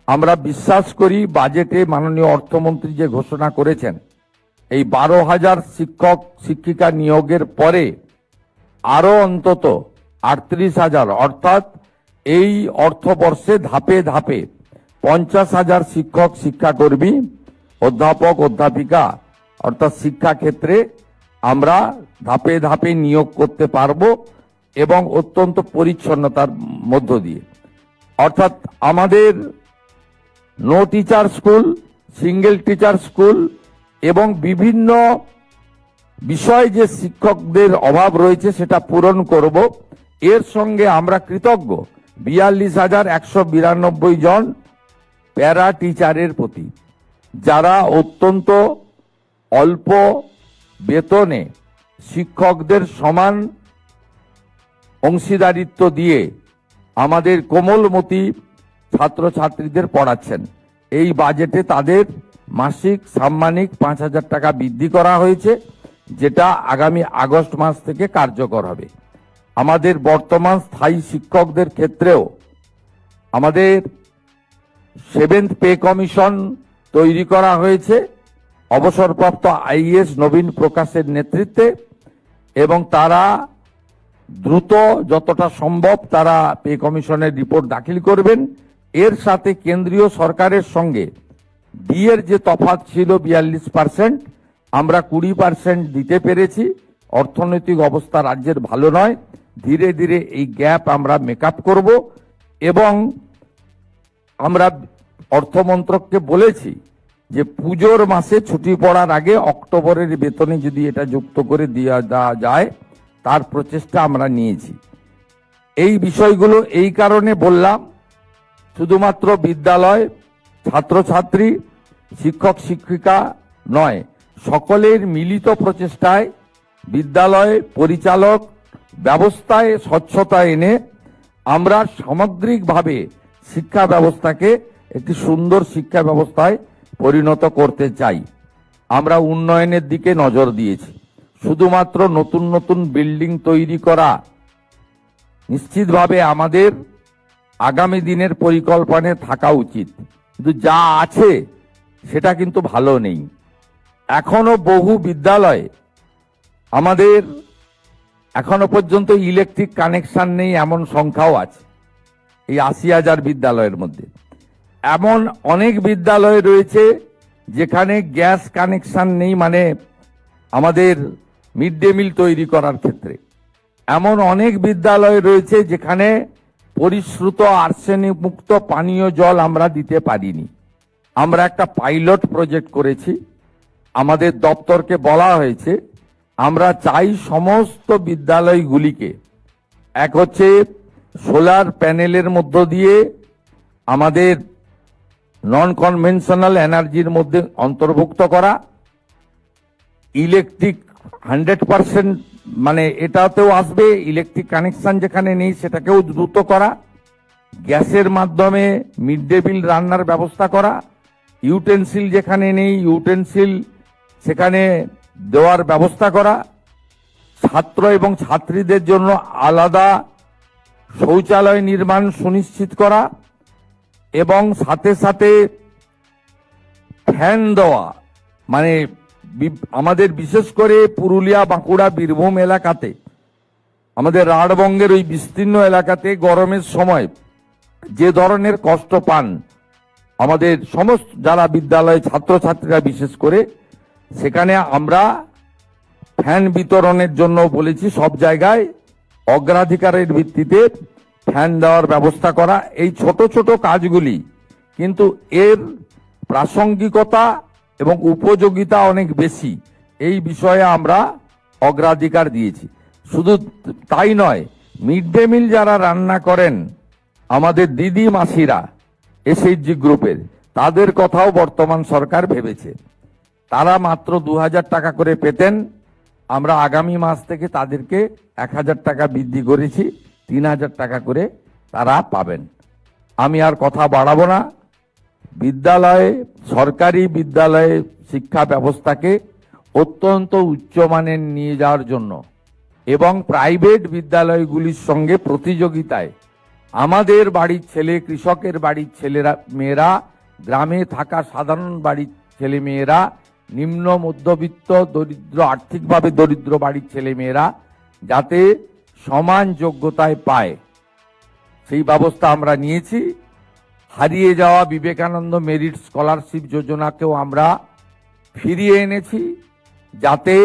আমরা বিশ্বাস করি বাজেটে মাননীয় অর্থমন্ত্রী যে ঘোষণা করেছেন, এই 12,০০০ শিক্ষক শিক্ষিকা নিয়োগের পরে আরো অন্তত 38,০০০, অর্থাৎ এই অর্থবর্ষে ধাপে ধাপে 50,০০০ শিক্ষক শিক্ষাকর্মী, অধ্যাপক অধ্যাপিকা অর্থাৎ শিক্ষা ক্ষেত্রে আমরা ধাপে ধাপে নিয়োগ করতে পারবো, এবং অত্যন্ত পরিচ্ছন্নতার মধ্য দিয়ে। অর্থাৎ আমাদের no teacher school, single teacher school এবং বিভিন্ন বিষয় যে শিক্ষকদের অভাব রয়েছে সেটা পূরণ করব। এর সঙ্গে আমরা কৃতজ্ঞ 42,192 জন প্যারা টিচারের প্রতি, যারা অত্যন্ত অল্প বেতনে শিক্ষকদের সমান অংশীদারিত্ব দিয়ে আমাদের কোমলমতি ছাত্রছাত্রীদের পড়াচ্ছেন। এই বাজেটে তাদের মাসিক সাম্মানিক 5,000 টাকা বৃদ্ধি করা হয়েছে, যেটা আগামী আগস্ট মাস থেকে কার্যকর হবে। আমাদের বর্তমান স্থায়ী শিক্ষকদের ক্ষেত্রেও আমাদের 7th পে কমিশন তৈরি করা হয়েছে অবসরপ্রাপ্ত আইএএস নবীন প্রকাশের নেতৃত্বে, এবং তারা দ্রুত যতটা সম্ভব তারা পে কমিশনের রিপোর্ট দাখিল করবেন। এর সাথে কেন্দ্রীয় সরকারের সঙ্গে ডিএর যে তফাৎ ছিল 42%, আমরা 20% দিতে পেরেছি। অর্থনৈতিক অবস্থা রাজ্যের ভালো নয়, ধীরে ধীরে এই গ্যাপ আমরা মেকআপ করব, এবং আমরা অর্থমন্ত্রককে বলেছি যে পুজোর মাসে ছুটি পড়ার আগে অক্টোবরের বেতনে যদি এটা যুক্ত করে দেওয়া যায়, তার প্রচেষ্টা আমরা নিয়েছি। এই বিষয়গুলো এই কারণে বললাম, শুধুমাত্র বিদ্যালয়, ছাত্রছাত্রী, শিক্ষক শিক্ষিকা নয়, সকলের মিলিত প্রচেষ্টায় বিদ্যালয় পরিচালক ব্যবস্থায় স্বচ্ছতা এনে আমরা সামগ্রিকভাবে শিক্ষা ব্যবস্থাকে একটি সুন্দর শিক্ষা ব্যবস্থায় পরিণত করতে চাই। আমরা উন্নয়নের দিকে নজর দিয়েছি। শুধুমাত্র নতুন নতুন বিল্ডিং তৈরি করা নিশ্চিতভাবে আমাদের আগামী দিনের পরিকল্পনায় থাকা উচিত, কিন্তু যা আছে সেটা কিন্তু ভালো নেই। এখনো বহু বিদ্যালয়ে আমাদের এখনো পর্যন্ত ইলেকট্রিক কানেকশন নেই, এমন সংখ্যাও আছে এই 80,000 বিদ্যালয়ের মধ্যে। এমন অনেক বিদ্যালয় রয়েছে যেখানে গ্যাস কানেকশন নেই, মানে আমাদের মিড ডে মিল তৈরি করার ক্ষেত্রে। এমন অনেক বিদ্যালয় রয়েছে যেখানে পরিশ্রুত আর্সেনিক মুক্ত পানীয় জল আমরা দিতে পারিনি। আমরা একটা পাইলট প্রজেক্ট করেছি, আমাদের দপ্তরকে বলা হয়েছে আমরা চাই সমস্ত বিদ্যালয়গুলিকে এক হচ্ছে সোলার প্যানেলের মধ্য দিয়ে আমাদের নন কনভেনশনাল এনার্জির মধ্যে অন্তর্ভুক্ত করা, ইলেকট্রিক 100% মানে এটাতেও আসবে, ইলেকট্রিক কানেকশন যেখানে নেই সেটাকেও দ্রুত করা, গ্যাসের মাধ্যমে মিড ডে মিল রান্নার ব্যবস্থা করা, ইউটেনসিল যেখানে নেই ইউটেনসিল সেখানে দেওয়ার ব্যবস্থা করা, ছাত্র এবং ছাত্রীদের জন্য আলাদা শৌচালয় নির্মাণ সুনিশ্চিত করা এবং সাথে সাথে ফ্যান দেওয়া, মানে আমাদের বিশেষ করে পুরুলিয়া, বাঁকুড়া, বীরভূম এলাকাতে, আমাদের রাঢ়বঙ্গের ওই বিস্তীর্ণ এলাকাতে গরমের সময় যে ধরনের কষ্ট পান আমাদের সমস্ত যারা বিদ্যালয়ে ছাত্রছাত্রীরা বিশেষ করে, সেখানে আমরা ফ্যান বিতরণের জন্য বলেছি সব জায়গায় অগ্রাধিকারের ভিত্তিতে ফ্যান দেওয়ার ব্যবস্থা করা। এই ছোট ছোট কাজগুলি কিন্তু এর প্রাসঙ্গিকতা এবং উপযোগিতা অনেক বেশি, এই বিষয়ে আমরা অগ্রাধিকার দিয়েছি। শুধু তাই নয়, মিড ডে মিল যারা রান্না করেন আমাদের দিদি মাসিরা এসএইচজি গ্রুপের, তাদের কথাও বর্তমান সরকার ভেবেছে। তারা মাত্র 2000 টাকা করে পেতেন, আমরা আগামী মাস থেকে তাদেরকে 1000 টাকা বৃদ্ধি করেছি, 3000 টাকা করে তারা পাবেন। আমি আর কথা বাড়াবো না। বিদ্যালয়ে, সরকারি বিদ্যালয়ে শিক্ষা ব্যবস্থাকে অত্যন্ত উচ্চমানের নিয়ে যাওয়ার জন্য এবং প্রাইভেট বিদ্যালয়গুলির সঙ্গে প্রতিযোগিতায় আমাদের বাড়ির ছেলে, কৃষকের বাড়ির ছেলেরা মেয়েরা, গ্রামে থাকা সাধারণ বাড়ির ছেলে মেয়েরা, নিম্ন মধ্যবিত্ত দরিদ্র, আর্থিকভাবে দরিদ্র বাড়ির ছেলে মেয়েরা যাতে সমান যোগ্যতায় পায় সেই ব্যবস্থা আমরা নিয়েছি। হারিয়ে যাওয়া বিবেকানন্দ মেরিট স্কলারশিপ যোজনাকেও আমরা ফিরিয়ে এনেছি, যাতে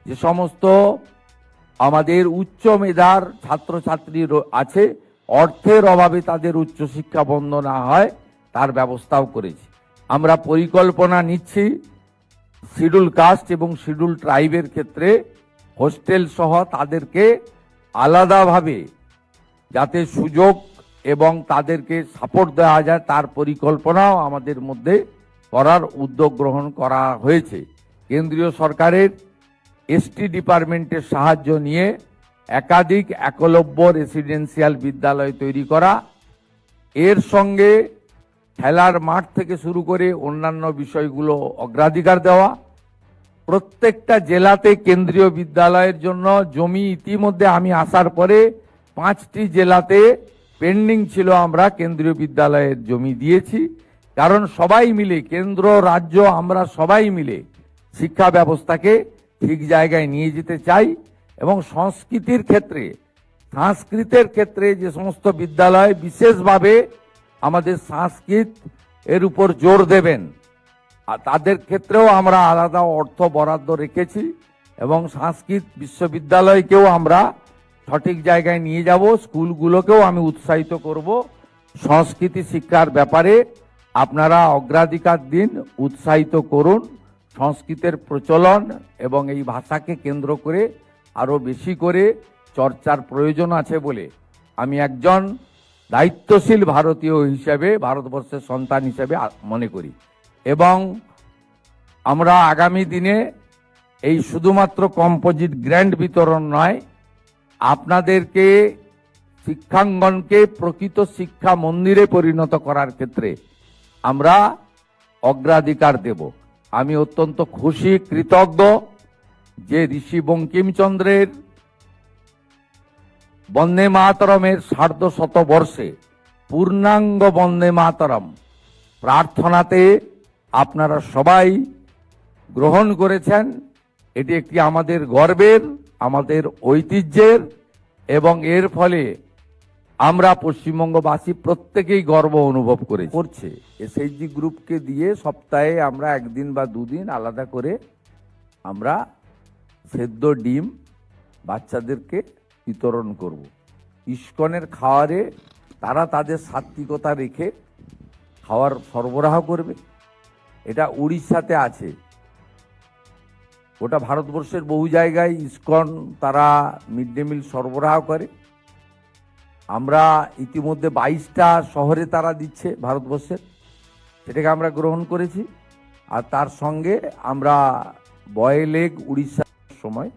যে সমস্ত আমাদের উচ্চ মেধার ছাত্রছাত্রী আছে অর্থের অভাবে তাদের উচ্চশিক্ষা বন্ধ না হয় তার ব্যবস্থাও করেছি। আমরা পরিকল্পনা নিচ্ছি শিডিউল কাস্ট এবং শিডিউল ট্রাইবের ক্ষেত্রে হোস্টেল সহ তাদেরকে আলাদাভাবে যাতে সুযোগ এবং তাদেরকে সাপোর্ট দেওয়া যায় তার পরিকল্পনাও আমাদের মধ্যে করার উদ্যোগ গ্রহণ করা হয়েছে। কেন্দ্রীয় সরকারের এসটি ডিপার্টমেন্টের সাহায্য নিয়ে একাধিক একলব্য রেসিডেন্সিয়াল বিদ্যালয় তৈরি করা, এর সঙ্গে খেলার মাঠ থেকে শুরু করে অন্যান্য বিষয়গুলো অগ্রাধিকার দেওয়া। প্রত্যেকটা জেলাতে কেন্দ্রীয় বিদ্যালয়ের জন্য জমি ইতিমধ্যে আমি আসার পরে 5টি জেলাতে পেন্ডিং ছিল, আমরা কেন্দ্রীয় বিদ্যালয়ের জমি দিয়েছি। কারণ সবাই মিলে, কেন্দ্র রাজ্য আমরা সবাই মিলে শিক্ষা ব্যবস্থাকে ঠিক জায়গায় নিয়ে যেতে চাই এবং সংস্কৃতির ক্ষেত্রে, সংস্কৃতের ক্ষেত্রে যে সমস্ত বিদ্যালয় বিশেষভাবে আমাদের সংস্কৃত এর উপর জোর দেবেন আর তাদের ক্ষেত্রেও আমরা আলাদা অর্থ বরাদ্দ রেখেছি এবং সংস্কৃত বিশ্ববিদ্যালয়কেও আমরা সঠিক জায়গায় নিয়ে যাব। স্কুলগুলোকেও আমি উৎসাহিত করব সংস্কৃতি শিক্ষার ব্যাপারে আপনারা অগ্রাধিকার দিন, উৎসাহিত করুন। সংস্কৃতের প্রচলন এবং এই ভাষাকে কেন্দ্র করে আরো বেশি করে চর্চার প্রয়োজন আছে বলে আমি একজন দায়িত্বশীল ভারতীয় হিসেবে, ভারতবর্ষের সন্তান হিসেবে মনে করি। এবং আমরা আগামী দিনে এই শুধুমাত্র কম্পোজিট গ্র্যান্ট বিতরণ নয়, আপনাদেরকে শিক্ষাঙ্গনকে প্রকৃত শিক্ষা মন্দিরে পরিণত করার ক্ষেত্রে আমরা অগ্রাধিকার দেব। আমি অত্যন্ত খুশি, কৃতজ্ঞ যে ঋষি বঙ্কিমচন্দ্রের বন্দে মাতরমের ১৫০ বর্ষে পূর্ণাঙ্গ বন্দে মাতরম প্রার্থনাতে আপনারা সবাই গ্রহণ করেছেন। এটি একটি আমাদের গর্বের, আমাদের ঐতিহ্যের এবং এর ফলে আমরা পশ্চিমবঙ্গবাসী প্রত্যেকেই গর্ব অনুভব করছে। এসএইচজি গ্রুপকে দিয়ে সপ্তাহে আমরা 1 দিন বা 2 দিন আলাদা করে আমরা সেদ্ধ ডিম বাচ্চাদেরকে বিতরণ করব। ইস্কনের খাওয়ারে তারা তাদের সাত্বিকতা রেখে খাওয়ার সরবরাহ করবে। এটা উড়িষ্যাতে আছে, গোটা ভারতবর্ষের বহু জায়গায় ইসকন তারা মিড ডে মিল সরবরাহ করে। আমরা ইতিমধ্যে 22টা শহরে তারা দিচ্ছে ভারতবর্ষের, সেটাকে আমরা গ্রহণ করেছি। আর তার সঙ্গে আমরা বয়েলেগ উড়িষ্যার সময়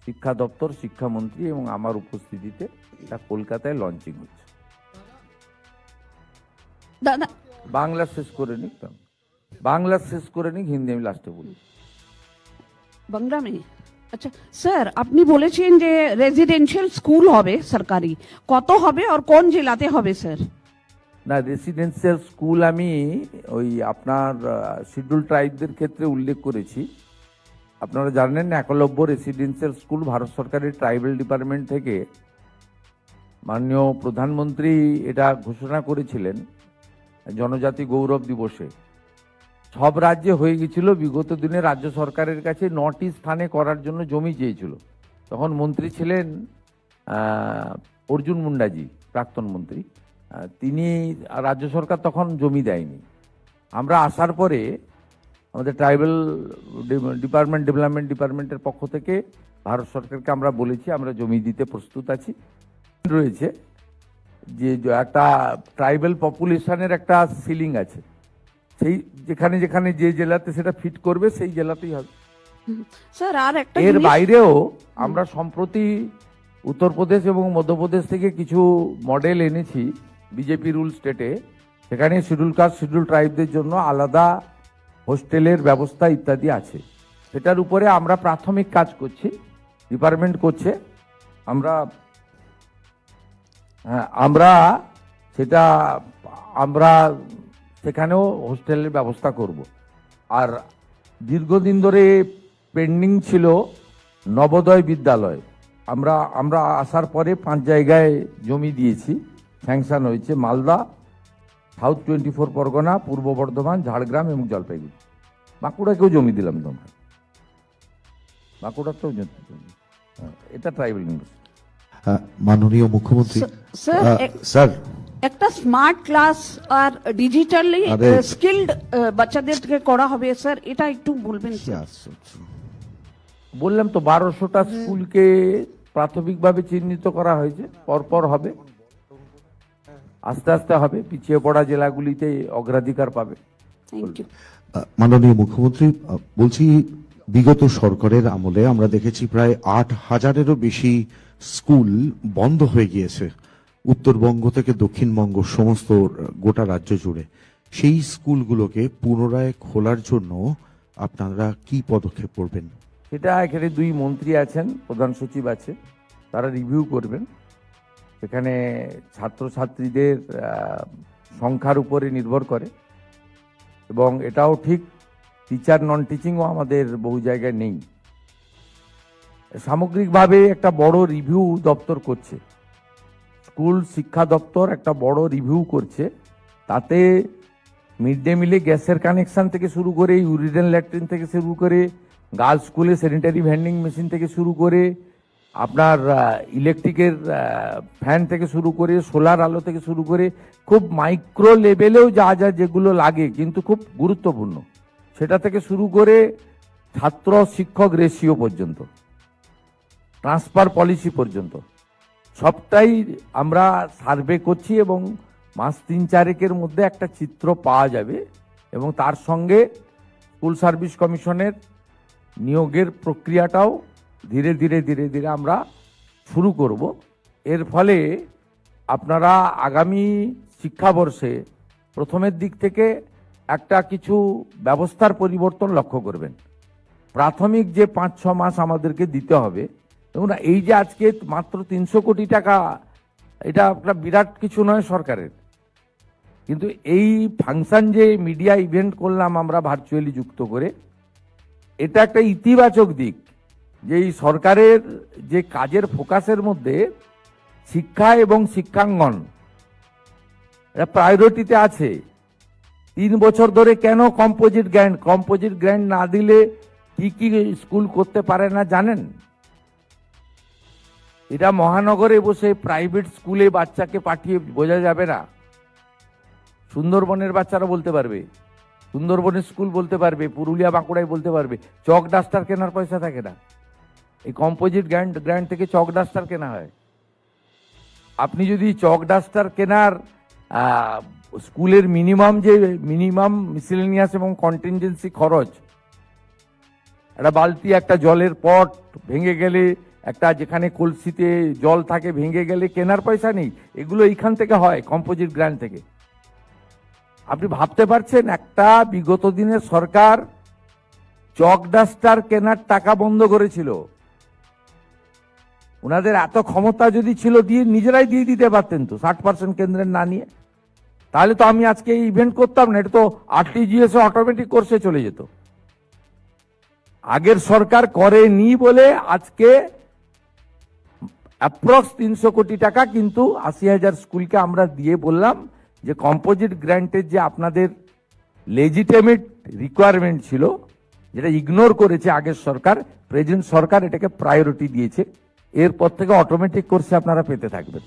শিক্ষা দপ্তর, শিক্ষামন্ত্রী এবং আমার উপস্থিতিতে এটা কলকাতায় লঞ্চিং হচ্ছে। দাদা বাংলা শেষ করে নিক, বাংলা শেষ করে নিক, হিন্দি আমি লাস্টে বলি। বাংলা মে আচ্ছা স্যার, আপনি বলেছেন যে রেজিডেন্সিয়াল স্কুল হবে সরকারি, কত হবে আর কোন জেলাতে হবে স্যার? না, রেসিডেন্সিয়াল স্কুল আমি ওই আপনার শিডিউল ট্রাইবদের ক্ষেত্রে উল্লেখ করেছি। আপনারা জানেন একলব্য রেসিডেন্সিয়াল স্কুল ভারত সরকারের ট্রাইবাল ডিপার্টমেন্ট থেকে মাননীয় প্রধানমন্ত্রী এটা ঘোষণা করেছিলেন জনজাতি গৌরব দিবসে। সব রাজ্যে হয়ে গেছিল, বিগত দিনে রাজ্য সরকারের কাছে 9টি স্থানে করার জন্য জমি চেয়েছিল। তখন মন্ত্রী ছিলেন অর্জুন মুন্ডাজি, প্রাক্তন মন্ত্রী। তিনি, রাজ্য সরকার তখন জমি দেয়নি। আমরা আসার পরে আমাদের ট্রাইবাল ডিপার্টমেন্ট, ডেভেলপমেন্ট ডিপার্টমেন্টের পক্ষ থেকে ভারত সরকারকে আমরা বলেছি আমরা জমি দিতে প্রস্তুত আছি। রয়েছে যে একটা ট্রাইবাল পপুলেশনের একটা সিলিং আছে, সেই যেখানে যেখানে যে জেলাতে সেটা ফিট করবে সেই জেলাতেই হবে। স্যার আর একটা এর জিনিস- বাইরেও আমরা সম্প্রতি উত্তরপ্রদেশ এবং মধ্যপ্রদেশ থেকে কিছু মডেল এনেছি বিজেপি রুল স্টেটে। সেখানে শিডিউল কাস্ট, শিডিউল ট্রাইবদের জন্য আলাদা হোস্টেলের ব্যবস্থা ইত্যাদি আছে। সেটার উপরে আমরা প্রাথমিক কাজ করছি, ডিপার্টমেন্ট করছে। আমরা সেখানেও হোস্টেলের ব্যবস্থা করব। আর দীর্ঘদিন ধরে পেন্ডিং ছিল নবোদয় বিদ্যালয়। আমরা আসার পরে 5 জায়গায় জমি দিয়েছি, স্যাংশন হয়েছে। মালদা, সাউথ 24 পরগনা, পূর্ব বর্ধমান, ঝাড়গ্রাম এবং জলপাইগুড়ি। বাঁকুড়াকেও জমি দিলাম তোমরা, বাঁকুড়াতেও জমি। এটা ট্রাইবাল ইউনিভার্সিটি। মাননীয় মুখ্যমন্ত্রী, স্যার স্যার একটা স্মার্ট ক্লাস আর ডিজিটালি আরে- স্কিলড বাচ্চাদেরকে করা হবে স্যার, এটা একটু বলবেন স্যার? বললাম তো 1200টা স্কুলকে প্রাথমিকভাবে চিহ্নিত করা হয়েছে, পরপর হবে, আস্তে আস্তে হবে। পিছিয়ে পড়া জেলাগুলিতে অগ্রাধিকার পাবে। Thank you. মাননীয় মুখ্যমন্ত্রী, বলছি বিগত সরকারের আমলে আমরা দেখেছি প্রায় 8,000-এরও বেশি স্কুল বন্ধ হয়ে গিয়েছে উত্তরবঙ্গ থেকে দক্ষিণবঙ্গ, সমস্ত গোটা রাজ্য জুড়ে। সেই স্কুলগুলোকে পুনরায় খোলার জন্য আপনারা কি পদক্ষেপ করবেন? সেটা এখানে 2 মন্ত্রী আছেন, প্রধান সচিব আছে, তারা রিভিউ করবেন। সেখানে ছাত্রছাত্রীদের সংখ্যার উপরে নির্ভর করে। এবং এটাও ঠিক, টিচার নন টিচিংও আমাদের বহু জায়গায় নেই। সামগ্রিকভাবে একটা বড় রিভিউ দপ্তর করছে, স্কুল শিক্ষা দপ্তর একটা বড় রিভিউ করছে। তাতে মিড ডে মিলে গ্যাসের কানেকশন থেকে শুরু করে, ইউরিনাল ল্যাট্রিন থেকে শুরু করে, গার্লস স্কুলে স্যানিটারি ভেন্ডিং মেশিন থেকে শুরু করে, আপনার ইলেকট্রিকের ফ্যান থেকে শুরু করে, সোলার আলো থেকে শুরু করে, খুব মাইক্রো লেভেলেও যা যা যেগুলো লাগে কিন্তু খুব গুরুত্বপূর্ণ, সেটা থেকে শুরু করে ছাত্র শিক্ষক রেশিও পর্যন্ত, ট্রান্সফার পলিসি পর্যন্ত সবটাই আমরা সার্ভে করছি। এবং মাস 3-4 মধ্যে একটা চিত্র পাওয়া যাবে। এবং তার সঙ্গে স্কুল সার্ভিস কমিশনের নিয়োগের প্রক্রিয়াটাও ধীরে ধীরে ধীরে ধীরে আমরা শুরু করব। এর ফলে আপনারা আগামী শিক্ষাবর্ষে প্রথমের দিক থেকে একটা কিছু ব্যবস্থার পরিবর্তন লক্ষ্য করবেন। প্রাথমিক যে 5-6 মাস আমাদেরকে দিতে হবে, দেখুন এই যে আজকে মাত্র 300 কোটি টাকা, এটা একটা বিরাট কিছু নয় সরকারের। কিন্তু এই ফাংশন যে মিডিয়া ইভেন্ট করলাম আমরা ভার্চুয়ালি যুক্ত করে, এটা একটা ইতিবাচক দিক যে এই সরকারের যে কাজের ফোকাসের মধ্যে শিক্ষা এবং শিক্ষাঙ্গন এটা প্রায়োরিটিতে আছে। 3 বছর ধরে কেন কম্পোজিট গ্র্যান্ট না দিলে কি কি স্কুল করতে পারে না জানেন? এটা মহানগরে বসে প্রাইভেট স্কুলে বাচ্চাকে পাঠিয়ে বোঝা যাবে না। সুন্দরবনের বাচ্চারা বলতে পারবে সুন্দরবনের স্কুল বলতে পারবে, পুরুলিয়া বাঁকুড়ায় বলতে পারবে। চক ডাস্টার কেনার পয়সা থাকে না, এই কম্পোজিট গ্র্যান্ট থেকে চক ডাস্টার কেনা হয়। আপনি যদি চক ডাস্টার কেনার স্কুলের মিনিমাম মিসেলেনিয়াস এবং কন্টিনজেন্সি খরচ, একটা বালতি, একটা জলের পট ভেঙে গেলে, একটা যেখানে কলসিতে জল থাকে ভেঙে গেলে কেনার পয়সা নেই, এগুলো এইখান থেকে হয়, কম্পোজিট গ্র্যান্ট থেকে। আপনি ভাবতে পারছেন একটা বিগত দিনের সরকার চক ডাস্টার কেনার টাকা বন্ধ করেছিল। ওনাদের এত ক্ষমতা যদি ছিল, নিজেরাই দিয়ে দিতে পারতেন তো 60% কেন্দ্রের না নিয়ে। তাহলে তো আমি আজকে এই ইভেন্ট করতাম না, এটা তো আরটিজিএস অটোমেটিক কোর্সে চলে যেত। আগের সরকার করেনি বলে আজকে অ্যাপ্রক্স 300 কোটি টাকা কিন্তু 80,000 স্কুলকে আমরা দিয়ে বললাম যে কম্পোজিট গ্র্যান্টের যে আপনাদের লেজিটিমেট রিকোয়ারমেন্ট ছিল, যেটা ইগনোর করেছে আগের সরকার, প্রেজেন্ট সরকার এটাকে প্রায়োরিটি দিয়েছে। এরপর থেকে অটোমেটিক কোর্সে আপনারা পেতে থাকবেন।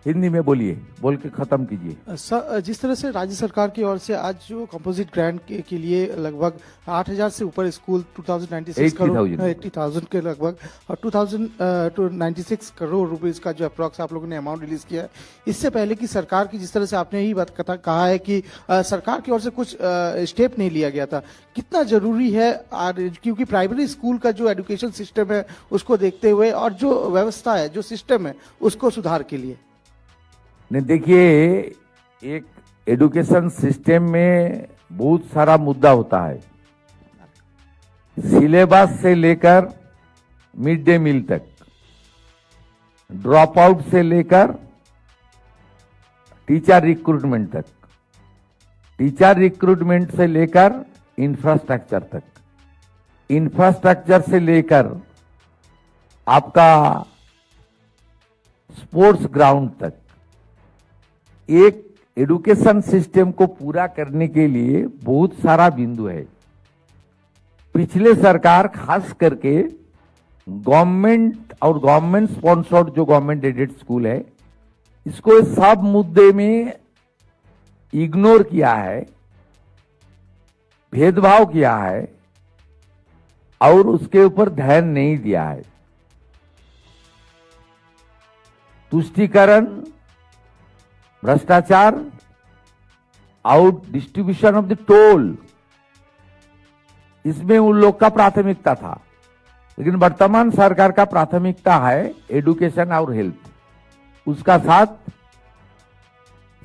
हिंदी में बोलिए, बोल के खत्म कीजिए। जिस तरह से राज्य सरकार की ओर से आज जो कंपोजिट ग्रांट के लिए लगभग 8,000 से ऊपर स्कूल 2096 करोड़ 80,000 के लगभग और 2,096 करोड़ रुपीस का जो अप्रॉक्स आप लोगों ने अमाउंट रिलीज किया है, इससे पहले की सरकार की जिस तरह से आपने यही बात कहा है कि सरकार की ओर से कुछ स्टेप नहीं लिया गया था, कितना जरूरी है? क्योंकि प्राइमरी स्कूल का जो एजुकेशन सिस्टम है उसको देखते हुए और जो व्यवस्था है, जो सिस्टम है, उसको सुधार के लिए। नहीं, देखिए, एक एजुकेशन सिस्टम में बहुत सारा मुद्दा होता है, सिलेबस से लेकर मिड डे मील तक, ड्रॉप आउट से लेकर टीचर रिक्रूटमेंट तक, टीचर रिक्रूटमेंट से लेकर इंफ्रास्ट्रक्चर तक, इंफ्रास्ट्रक्चर से लेकर आपका स्पोर्ट्स ग्राउंड तक। एक एजुकेशन सिस्टम को पूरा करने के लिए बहुत सारा बिंदु है। पिछले सरकार खास करके गवर्नमेंट और गवर्नमेंट स्पॉन्सर्ड जो गवर्नमेंट एडेड स्कूल है, इसको सब मुद्दे में इग्नोर किया है, भेदभाव किया है और उसके ऊपर ध्यान नहीं दिया है। तुष्टीकरण, भ्रष्टाचार, out distribution of the toll, इसमें उन लोग का प्राथमिकता था। लेकिन वर्तमान सरकार का प्राथमिकता है एजुकेशन और हेल्थ, उसका साथ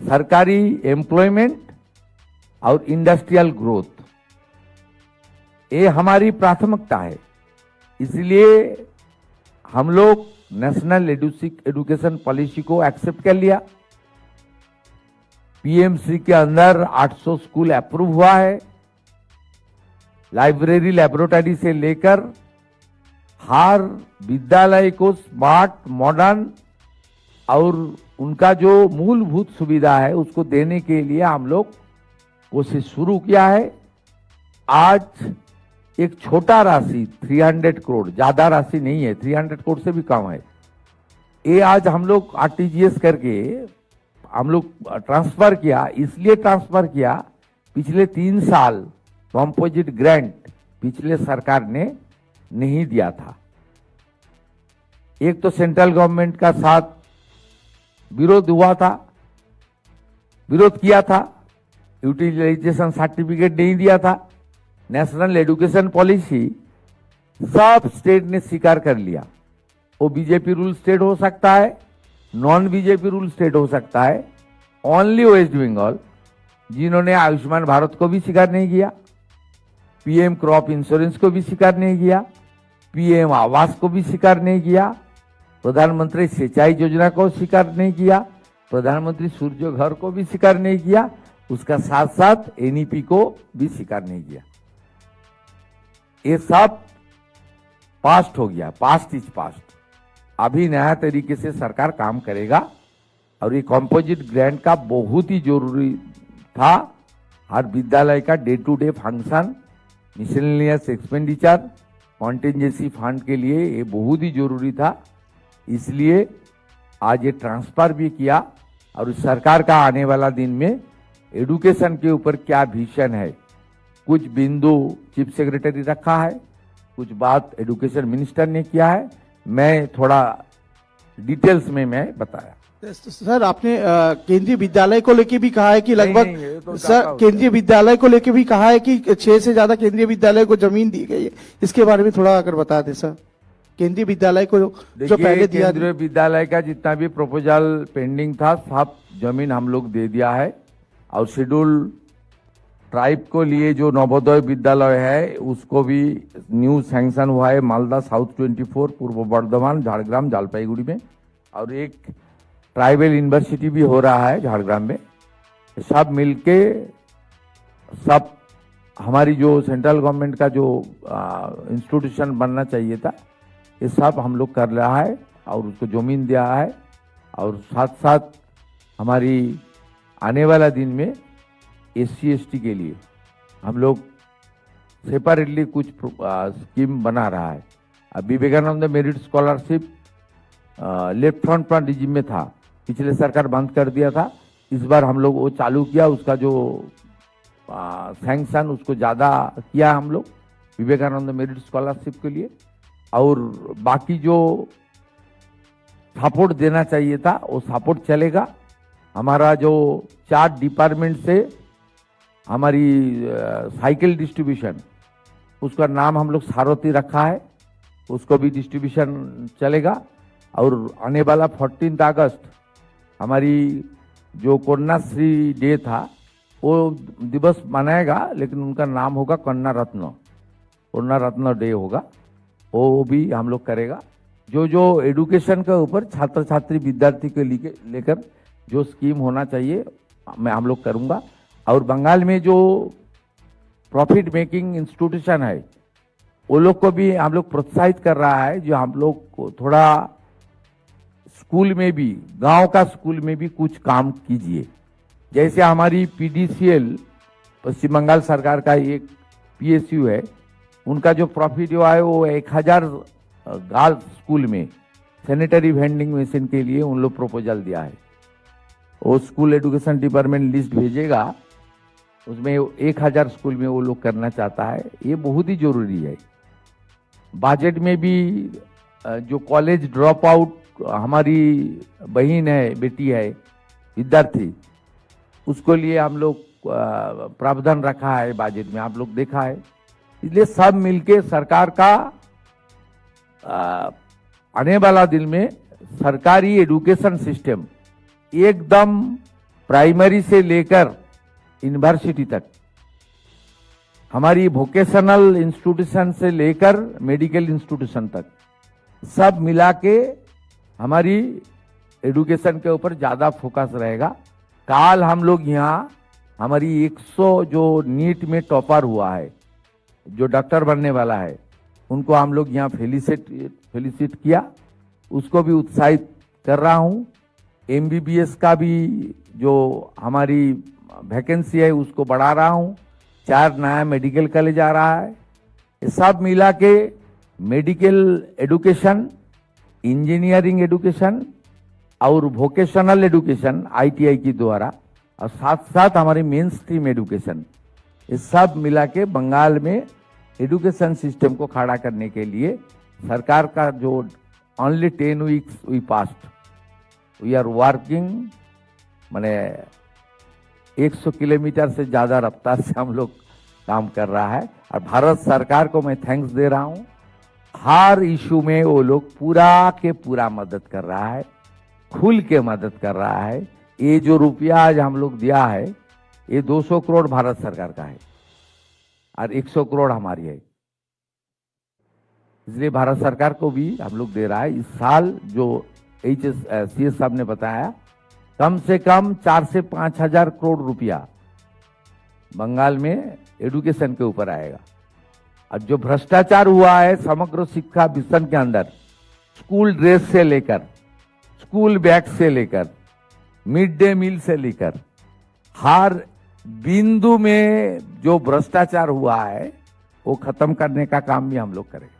सरकारी एम्प्लॉयमेंट और इंडस्ट्रियल ग्रोथ, ये हमारी प्राथमिकता है। इसलिए हम लोग नेशनल एजुकेशन पॉलिसी को एक्सेप्ट कर लिया। पीएमसी के अंदर 800 स्कूल अप्रूव हुआ है। लाइब्रेरी, लैबोरेटरी से लेकर हर विद्यालय को स्मार्ट, मॉडर्न और उनका जो मूलभूत सुविधा है उसको देने के लिए हम लोग कोशिश शुरू किया है। आज एक छोटा राशि 300 करोड़, ज्यादा राशि नहीं है, 300 करोड़ से भी कम है, ये आज हम लोग आरटीजीएस करके हम लोग ट्रांसफर किया। इसलिए ट्रांसफर किया, पिछले 3 साल कॉम्पोजिट ग्रांट पिछले सरकार ने नहीं दिया था। एक तो सेंट्रल गवर्नमेंट का साथ विरोध हुआ था, विरोध किया था, यूटिलाइजेशन सर्टिफिकेट नहीं दिया था। नेशनल एजुकेशन पॉलिसी सब स्टेट ने स्वीकार कर लिया। वो बीजेपी रूल स्टेट हो सकता है, नॉन बीजेपी रूल स्टेट हो सकता है। ओनली वेस्ट बंगाल, जिन्होंने आयुष्मान भारत को भी स्वीकार नहीं किया, पीएम क्रॉप इंश्योरेंस को भी स्वीकार नहीं किया, पीएम आवास को भी स्वीकार नहीं किया, प्रधानमंत्री सिंचाई योजना को स्वीकार नहीं किया, प्रधानमंत्री सूर्य घर को भी स्वीकार नहीं किया, उसका साथ साथ एनईपी को भी स्वीकार नहीं किया। ये सब पास्ट हो गया, पास्ट इज पास्ट। अभी नया तरीके से सरकार काम करेगा और ये कॉम्पोजिट ग्रांट का बहुत ही जरूरी था। हर विद्यालय का day to day function, miscellaneous expenditure, contingency fund के लिए ये बहुत ही जरूरी था। इसलिए आज ये ट्रांसफर भी किया और इस सरकार का आने वाला दिन में एडुकेशन के ऊपर क्या विजन है, कुछ बिंदु चीफ सेक्रेटरी रखा है, कुछ बात एडुकेशन मिनिस्टर ने किया है, मैं थोड़ा डिटेल्स में मैं बताया। सर आपने केंद्रीय विद्यालय को लेके भी कहा है कि नहीं, लगभग नहीं, ये तो सर ज्यादा केंद्रीय विद्यालय को लेके भी कहा है कि 6 से ज्यादा केंद्रीय विद्यालय को जमीन दी गई है, इसके बारे में थोड़ा अगर बता दें सर। केंद्रीय विद्यालय को जो पहले देखिए, दिया केंद्रीय विद्यालय का जितना भी प्रपोजल पेंडिंग था सब जमीन हम लोग दे दिया है, और शेड्यूल ट्राइब को लिए जो नवोदय विद्यालय है उसको भी न्यू सैंक्शन हुआ है मालदा साउथ 24, पूर्व बर्धमान, झाड़ग्राम, जलपाईगुड़ी में, और एक ट्राइबल यूनिवर्सिटी भी हो रहा है झाड़ग्राम में। सब मिलके सब हमारी जो सेंट्रल गवर्नमेंट का जो इंस्टीट्यूशन बनना चाहिए था ये सब हम लोग कर रहा है और उसको जमीन दिया है, और साथ साथ हमारी आने वाला दिन में SC ST के लिए हम लोग सेपरेटली कुछ स्कीम बना रहा है। अब Vivekananda merit scholarship left front पर रिजिम में था, पिछले सरकार बंद कर दिया था, इस बार हम लोग वो चालू किया, उसका जो सैंक्शन उसको ज्यादा किया हम लोग विवेकानंद मेरिट स्कॉलरशिप के लिए, और बाकी जो सपोर्ट देना चाहिए था वो सपोर्ट चलेगा। हमारा जो 4 डिपार्टमेंट से हमारी साइकिल डिस्ट्रीब्यूशन, उसका नाम हम लोग सारथी रखा है, उसको भी डिस्ट्रीब्यूशन चलेगा। और आने वाला 14 अगस्त हमारी जो कन्याश्री डे था वो दिवस मनाएगा, लेकिन उनका नाम होगा कन्या रत्न डे होगा, वो भी हम लोग करेगा। जो एडुकेशन के ऊपर छात्र छात्री विद्यार्थी के लेकर जो स्कीम होना चाहिए मैं हम लोग करूंगा। और बंगाल में जो प्रॉफिट मेकिंग इंस्टीट्यूशन है वो लोग को भी हम लोग प्रोत्साहित कर रहा है, जो हम लोग को थोड़ा स्कूल में भी, गांव का स्कूल में भी कुछ काम कीजिए। जैसे हमारी PDCL पश्चिम बंगाल सरकार का एक PSU है, उनका जो प्रॉफिट हुआ है वो 1000 गर्ल्स स्कूल में सैनिटरी वेंडिंग मशीन के लिए उन लोग प्रपोजल दिया है। वो स्कूल एजुकेशन डिपार्टमेंट लिस्ट भेजेगा, उसमें 1000 स्कूल में वो लोग करना चाहता है, ये बहुत ही जरूरी है। बजट में भी जो कॉलेज ड्रॉप आउट हमारी बहन है, बेटी है, विद्यार्थी, उसको लिए हम लोग प्रावधान रखा है बजट में, आप लोग देखा है। इसलिए सब मिलके सरकार का आने वाला दिन में सरकारी एजुकेशन सिस्टम एकदम प्राइमरी से लेकर यूनिवर्सिटी तक, हमारी वोकेशनल इंस्टीट्यूशन से लेकर मेडिकल इंस्टीट्यूशन तक सब मिला के हमारी एजुकेशन के ऊपर ज्यादा फोकस रहेगा। काल हम लोग यहाँ हमारी 100 जो नीट में टॉपर हुआ है, जो डॉक्टर बनने वाला है, उनको हम लोग यहाँ फेलिसिट किया, उसको भी उत्साहित कर रहा हूँ। MBBS का भी जो हमारी वैकेंसी है उसको बढ़ा रहा हूँ, 4 नया मेडिकल कॉलेज आ रहा है। ये सब मिला के मेडिकल एजुकेशन, इंजीनियरिंग एजुकेशन और वोकेशनल एजुकेशन ITI के द्वारा, और साथ साथ हमारी मेन स्ट्रीम एजुकेशन, ये सब मिला के बंगाल में एजुकेशन सिस्टम को खड़ा करने के लिए सरकार का जो only 10 weeks we past, we are working, माने 100 किलोमीटर से ज्यादा रफ्तार से हम लोग काम कर रहा है। और भारत सरकार को मैं थैंक्स दे रहा हूँ, हर इशू में वो लोग पूरा के पूरा मदद कर रहा है, खुल के मदद कर रहा है। ये जो रुपया आज हम लोग दिया है, ये 200 करोड़ भारत सरकार का है और 100 करोड़ हमारी है, इसलिए भारत सरकार को भी हम लोग दे रहा है। इस साल जो CS साहब ने बताया, कम से कम 4 से 5 हजार करोड़ रुपया बंगाल में एजुकेशन के ऊपर आएगा। और जो भ्रष्टाचार हुआ है समग्र शिक्षा मिशन के अंदर, स्कूल ड्रेस से लेकर, स्कूल बैग से लेकर, मिड डे मील से लेकर, हर बिंदु में जो भ्रष्टाचार हुआ है वो खत्म करने का काम भी हम लोग करेंगे।